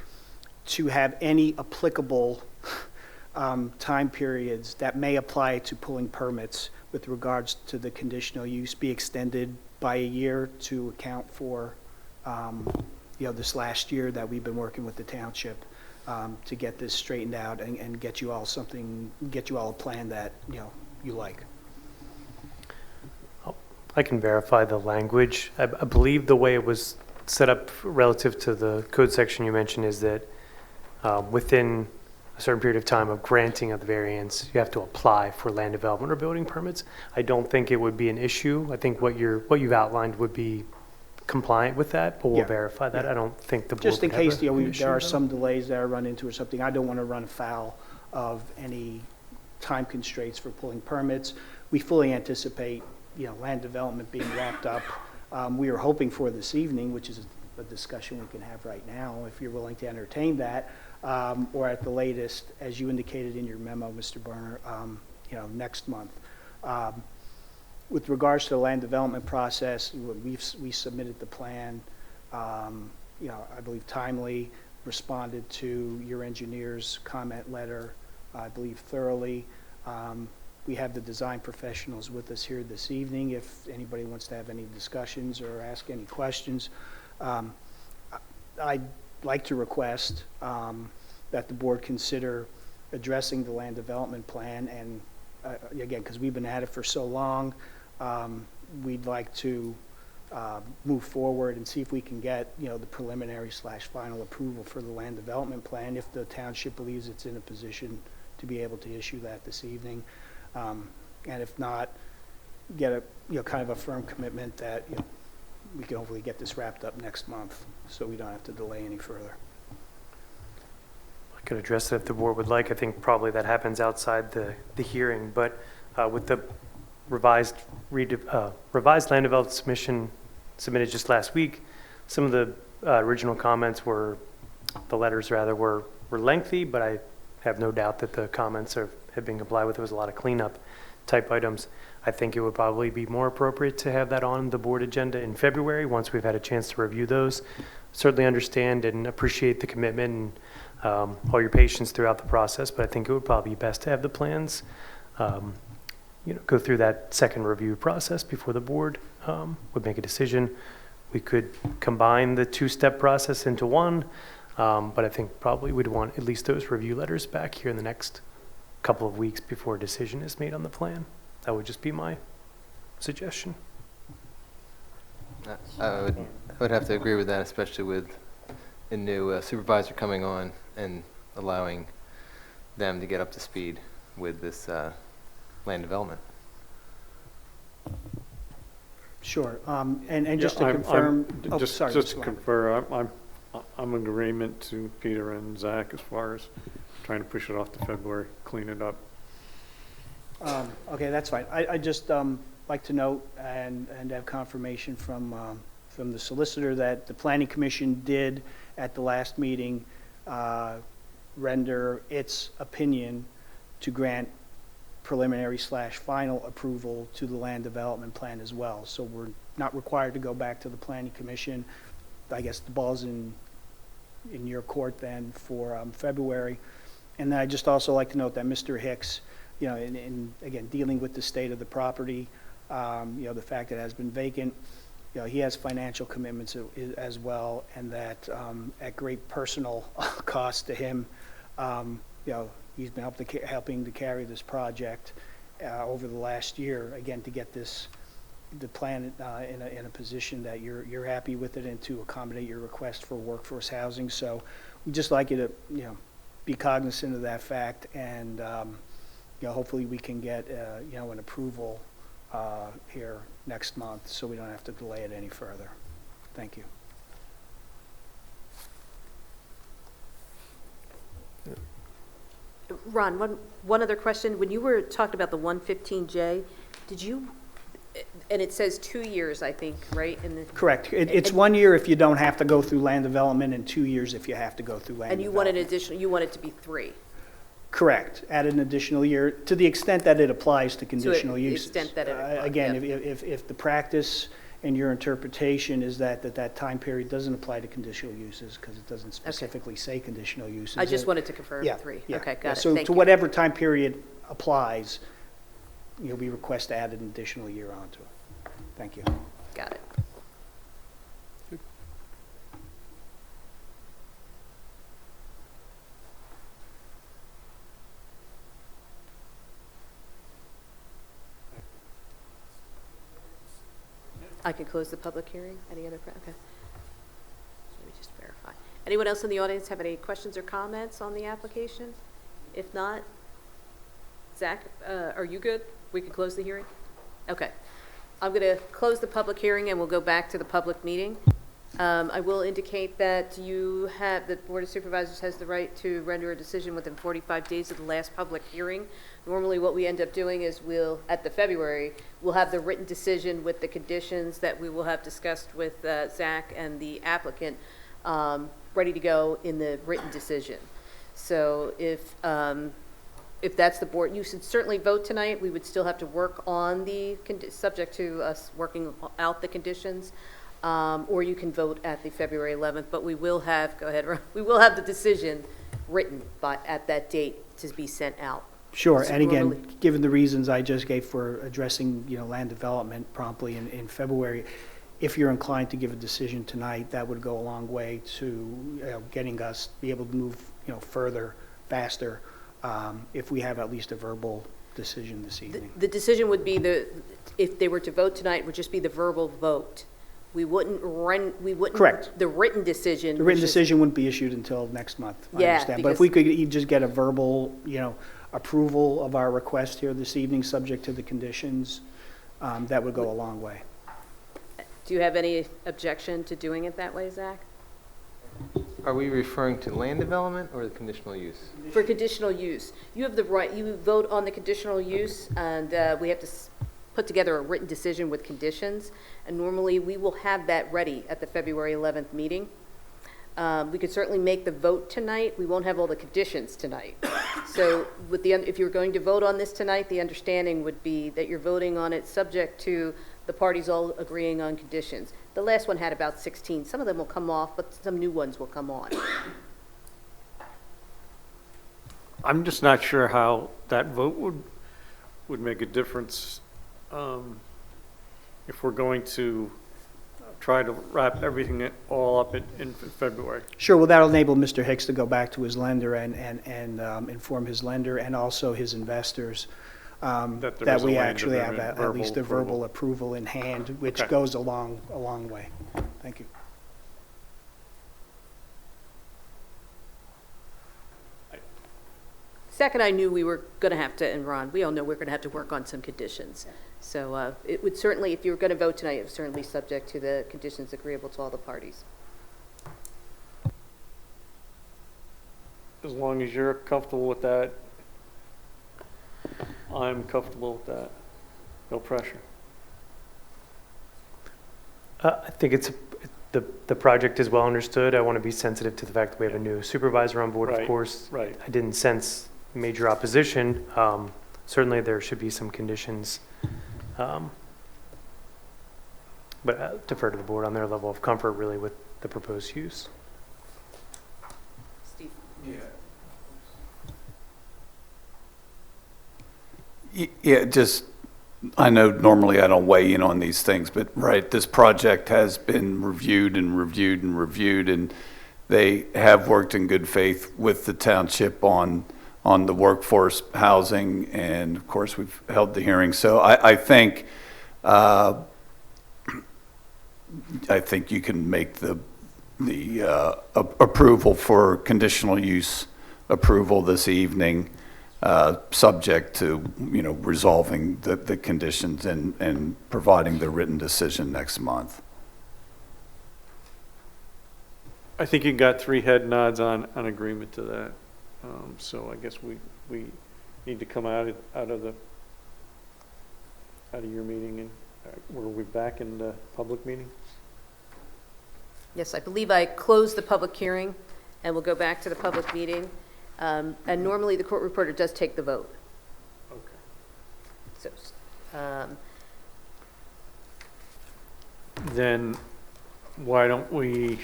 to have any applicable time periods that may apply to pulling permits with regards to the conditional use be extended by a year to account for, this last year that we've been working with the township to get this straightened out and get you all a plan that, you like. I can verify the language. I believe the way it was set up relative to the code section you mentioned is that within a certain period of time of granting of the variance, you have to apply for land development or building permits. I don't think it would be an issue. I think what you've outlined would be compliant with that, but we'll Yeah, verify that. yeah. I don't think the board Just in would have case, an issue there are with that. some delays that I run into or something, I don't want to run afoul of any time constraints for pulling permits. We fully anticipate, land development being wrapped up. We are hoping for this evening, which is a discussion we can have right now, if you're willing to entertain that, or at the latest, as you indicated in your memo, Mr. Berner, next month. With regards to the land development process, we submitted the plan, I believe timely, responded to your engineer's comment letter, I believe thoroughly. We have the design professionals with us here this evening if anybody wants to have any discussions or ask any questions. I'd like to request that the board consider addressing the land development plan, and again, because we've been at it for so long, we'd like to move forward and see if we can get the preliminary/final approval for the land development plan if the township believes it's in a position to be able to issue that this evening, and if not, get a kind of a firm commitment that we can hopefully get this wrapped up next month so we don't have to delay any further. I could address it if the board would like. I think probably that happens outside the hearing, but with the revised land development submission submitted just last week, some of the original comments were lengthy, but I have no doubt that the comments have been complied with. There was a lot of cleanup type items. I think it would probably be more appropriate to have that on the board agenda in February once we've had a chance to review those. Certainly understand and appreciate the commitment and all your patience throughout the process, but I think it would probably be best to have the plans go through that second review process before the board would make a decision. We could combine the two-step process into one, but I think probably we'd want at least those review letters back here in the next couple of weeks before a decision is made on the plan. That would just be my suggestion. I would have to agree with that, especially with a new supervisor coming on and allowing them to get up to speed with this land development. Sure, and just to confirm, Just to confirm, I'm in agreement to Peter and Zach as far as trying to push it off to February, clean it up. Okay, that's fine. I just like to note and have confirmation from the solicitor that the Planning Commission did at the last meeting render its opinion to grant preliminary/final approval to the land development plan as well. So we're not required to go back to the Planning Commission. I guess the ball's in your court then for February. And then I just also like to note that Mr. Hicks, in again, dealing with the state of the property, the fact that it has been vacant, he has financial commitments as well, and that at great personal cost to him, he's been helping to carry this project over the last year, again, to get the plan in a position that you're happy with it and to accommodate your request for workforce housing. So we'd just like you to, be cognizant of that fact, and hopefully we can get an approval here next month so we don't have to delay it any further. Thank you. Ron, one other question. When you were talking about the 115J, did you, and it says 2 years, I think, right? Correct. It's 1 year if you don't have to go through land development, and 2 years if you have to go through land and you development. you want it to be 3? Correct. Add an additional year to the extent that it applies to conditional the uses. extent that it applies, Again, yeah. if the practice and your interpretation is that time period doesn't apply to conditional uses because it doesn't specifically say conditional uses. I just wanted to confirm Yeah, 3. yeah, Okay, yeah. got it. So Thank to you. whatever time period applies, we request to add an additional year onto it. Thank you. Got it. I can close the public hearing. Any other, okay. Let me just verify. Anyone else in the audience have any questions or comments on the application? If not, Zach, are you good? We can close the hearing? Okay. I'm going to close the public hearing and we'll go back to the public meeting. I will indicate that the Board of Supervisors has the right to render a decision within 45 days of the last public hearing. Normally what we end up doing is at the February, we'll have the written decision with the conditions that we will have discussed with Zach and the applicant ready to go in the written decision. So if that's the board, you should certainly vote tonight. We would still have to work on subject to us working out the conditions. Or you can vote at the February 11th, but we will have, go ahead, Ron. We will have the decision written at that date to be sent out. Sure, So and again, normally- given the reasons I just gave for addressing, land development promptly in February, if you're inclined to give a decision tonight, that would go a long way to getting us, be able to move, further, faster, if we have at least a verbal decision this evening. The decision would be if they were to vote tonight, would just be the verbal vote. We wouldn't. Correct. The written decision. The written decision wouldn't be issued until next month, I Yeah, understand. But if we could just get a verbal, approval of our request here this evening, subject to the conditions, that would go a long way. Do you have any objection to doing it that way, Zach? Are we referring to land development or the conditional use? For conditional use, you have the right, you vote on the conditional use, and we have to put together a written decision with conditions, and normally we will have that ready at the February 11th meeting. We could certainly make the vote tonight. We won't have all the conditions tonight. So if you're going to vote on this tonight, the understanding would be that you're voting on it subject to the parties all agreeing on conditions. The last one had about 16. Some of them will come off, but some new ones will come on. I'm just not sure how that vote would make a difference if we're going to try to wrap everything all up in February. Sure, well, that'll enable Mr. Hicks to go back to his lender and inform his lender and also his investors that we actually have at least a verbal approval in hand, which goes a long way. Thank you. Second, I knew we were going to have to, and Ron, we all know we're going to have to work on some conditions. So it would certainly, if you were going to vote tonight, it was certainly subject to the conditions agreeable to all the parties. As long as you're comfortable with that, I'm comfortable with that. No pressure. I think the project is well understood. I want to be sensitive to the fact that we have a new supervisor on board, of course. Right. I didn't sense major opposition. Certainly there should be some conditions. But I defer to the board on their level of comfort really with the proposed use. Steve? Yeah, just, I know normally I don't weigh in on these things, but this project has been reviewed and reviewed and reviewed, and they have worked in good faith with the township on the workforce housing, and of course we've held the hearing. So I think you can make the approval for conditional use approval this evening, subject to resolving the conditions and providing the written decision next month. I think you got 3 head nods on agreement to that. So I guess we need to come out of your meeting, and were we back in the public meeting? Yes, I believe I closed the public hearing, and we'll go back to the public meeting. And normally the court reporter does take the vote. Okay. So, Then why don't we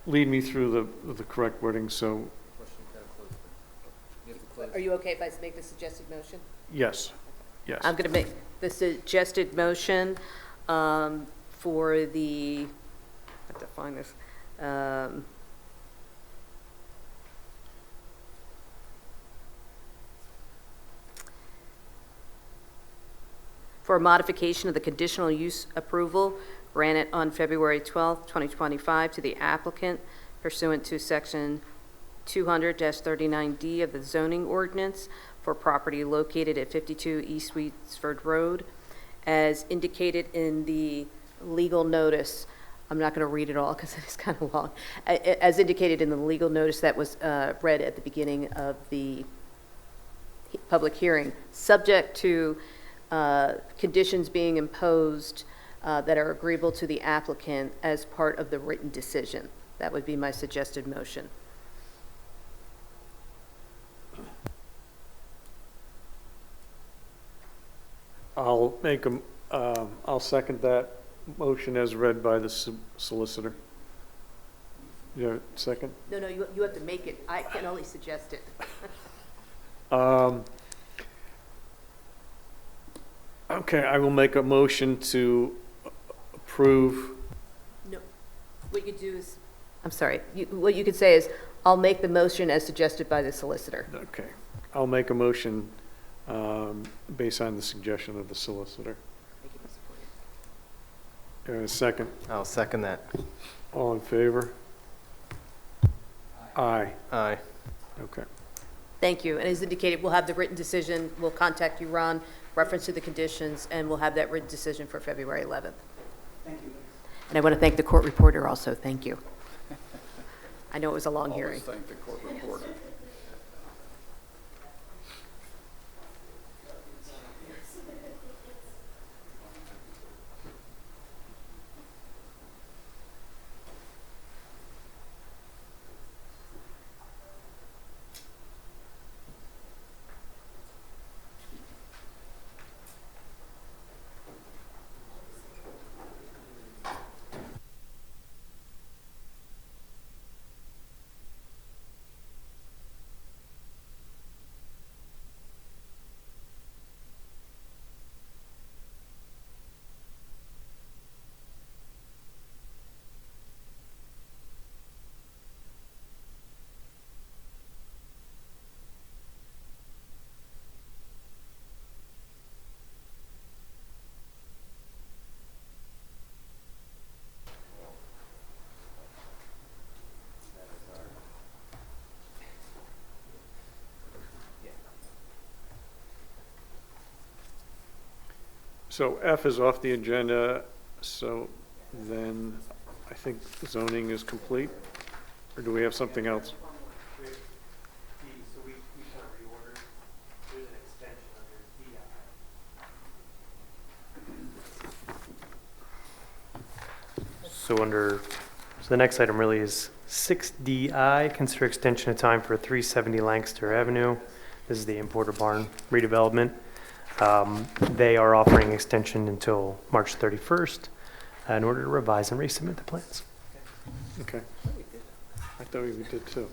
lead me through the correct wording? So are you okay if I make the suggested motion? yes, yes. I'm going to make the suggested motion for the, I have to find this, for a modification of the conditional use approval granted on February 12, 2025 to the applicant pursuant to Section 200-39D of the zoning ordinance for property located at 52 East Sweetsford Road, as indicated in the legal notice. I'm not going to read it all because it's kind of long. As indicated in the legal notice that was read at the beginning of the public hearing, subject to conditions being imposed that are agreeable to the applicant as part of the written decision. That would be my suggested motion. I'll second that motion as read by the solicitor. You have a second? No, you have to make it. I can only suggest it. Okay, I will make a motion to approve. No, what you could do is, I'm sorry, what you could say is, I'll make the motion as suggested by the solicitor. Okay, I'll make a motion based on the suggestion of the solicitor. Thank you, Mr. Poirier. You have a second? I'll second that. All in favor? Aye. Aye. Okay. Thank you. And as indicated, we'll have the written decision. We'll contact you, Ron, reference to the conditions, and we'll have that written decision for February 11th. Thank you. And I want to thank the court reporter also. Thank you. I know it was a long hearing. Always thank the court reporter. So F is off the agenda, so then I think zoning is complete? Or do we have something else? So the next item really is 6DI, consider extension of time for 370 Lancaster Avenue. This is the importer barn redevelopment. They are offering extension until March 31st in order to revise and resubmit the plans. Okay. I thought we did too.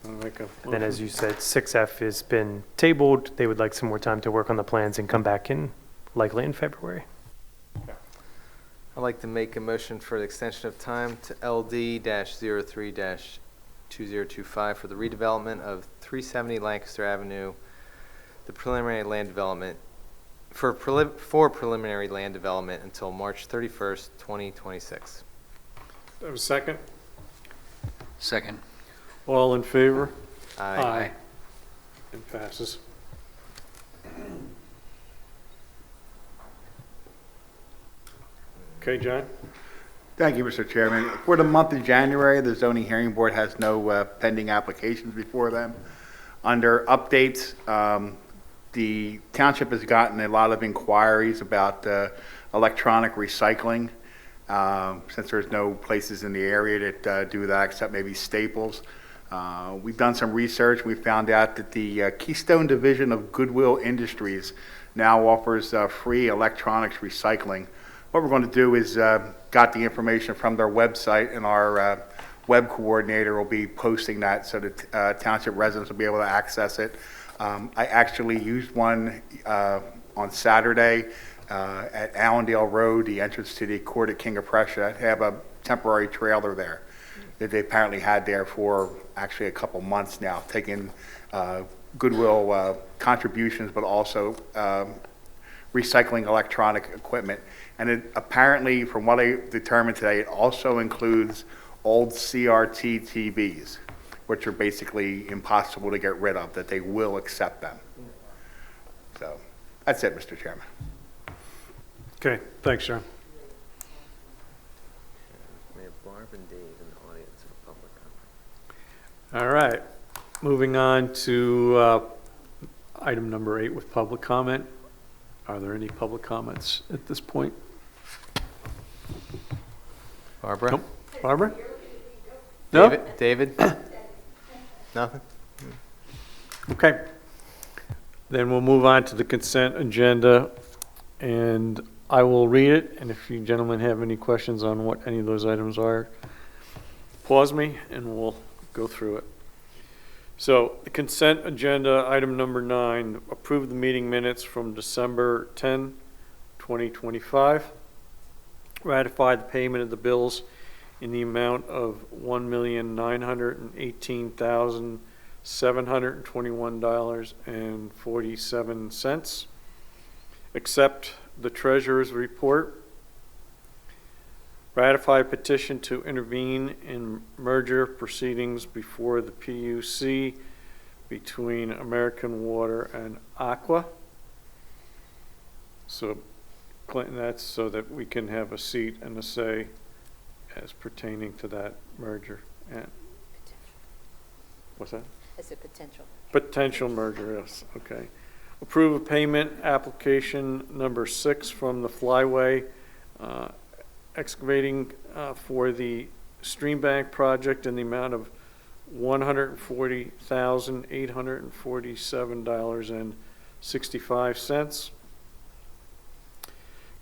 Wanna make a And then, as motion? you said, 6F has been tabled. They would like some more time to work on the plans and come back in likely in February. I'd like to make a motion for the extension of time to LD-03-2025 for the redevelopment of 370 Lancaster Avenue, the preliminary land development, for preliminary land development until March 31st, 2026. Have a second? Second. All in favor? Aye. It passes. Okay, John? Thank you, Mr. Chairman. For the month of January, the zoning hearing board has no pending applications before them. Under updates, the township has gotten a lot of inquiries about electronic recycling, since there's no places in the area that do that except maybe Staples. We've done some research. We found out that the Keystone Division of Goodwill Industries now offers free electronics recycling. What we're going to do is got the information from their website, and our web coordinator will be posting that so that township residents will be able to access it. I actually used one on Saturday at Allendale Road, the entrance to the court at King of Prussia. They have a temporary trailer there that they apparently had there for actually a couple months now, taking Goodwill contributions, but also recycling electronic equipment. And it apparently, from what I determined today, it also includes old CRT TVs, which are basically impossible to get rid of, that they will accept them. So, that's it, Mr. Chairman. Okay, thanks, John. We have Barb and Dave in the audience for public comment. All right, moving on to item number 8 with public comment. Are there any public comments at this point? Barbara? Nope. Barbara? No? David? Nothing? Okay. Then we'll move on to the consent agenda, and I will read it, and if you gentlemen have any questions on what any of those items are, pause me and we'll go through it. So, the consent agenda, item number 9, approve the meeting minutes from December 10, 2025. Ratify the payment of the bills in the amount of $1,918,721.47. Accept the treasurer's report. Ratify petition to intervene in merger proceedings before the PUC between American Water and Aqua. So, Clinton, that's so that we can have a seat and a say as pertaining to that merger. And what's that? As a potential. Potential merger, yes, okay. Approve a payment application number 6 from the Flyway Excavating for the Stream Bank project in the amount of $140,847.65.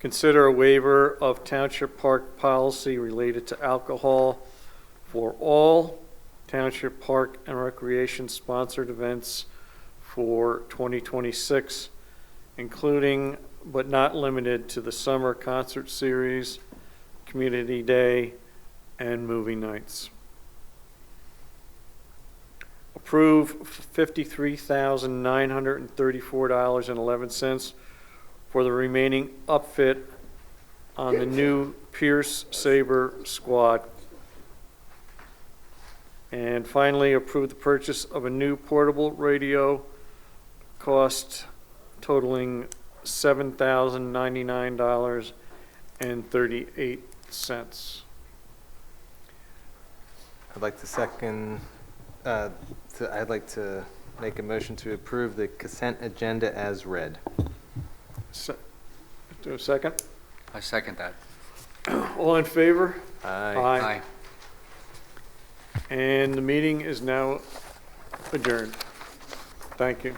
Consider a waiver of Township Park policy related to alcohol for all Township Park and Recreation sponsored events for 2026, including but not limited to the summer concert series, Community Day, and movie nights. Approve $53,934.11 for the remaining upfit on the new Pierce Saber squad. And finally, approve the purchase of a new portable radio, cost totaling $7,099.38. I'd like to make a motion to approve the consent agenda as read. Do a second? I second that. All in favor? Aye. Aye. And the meeting is now adjourned. Thank you.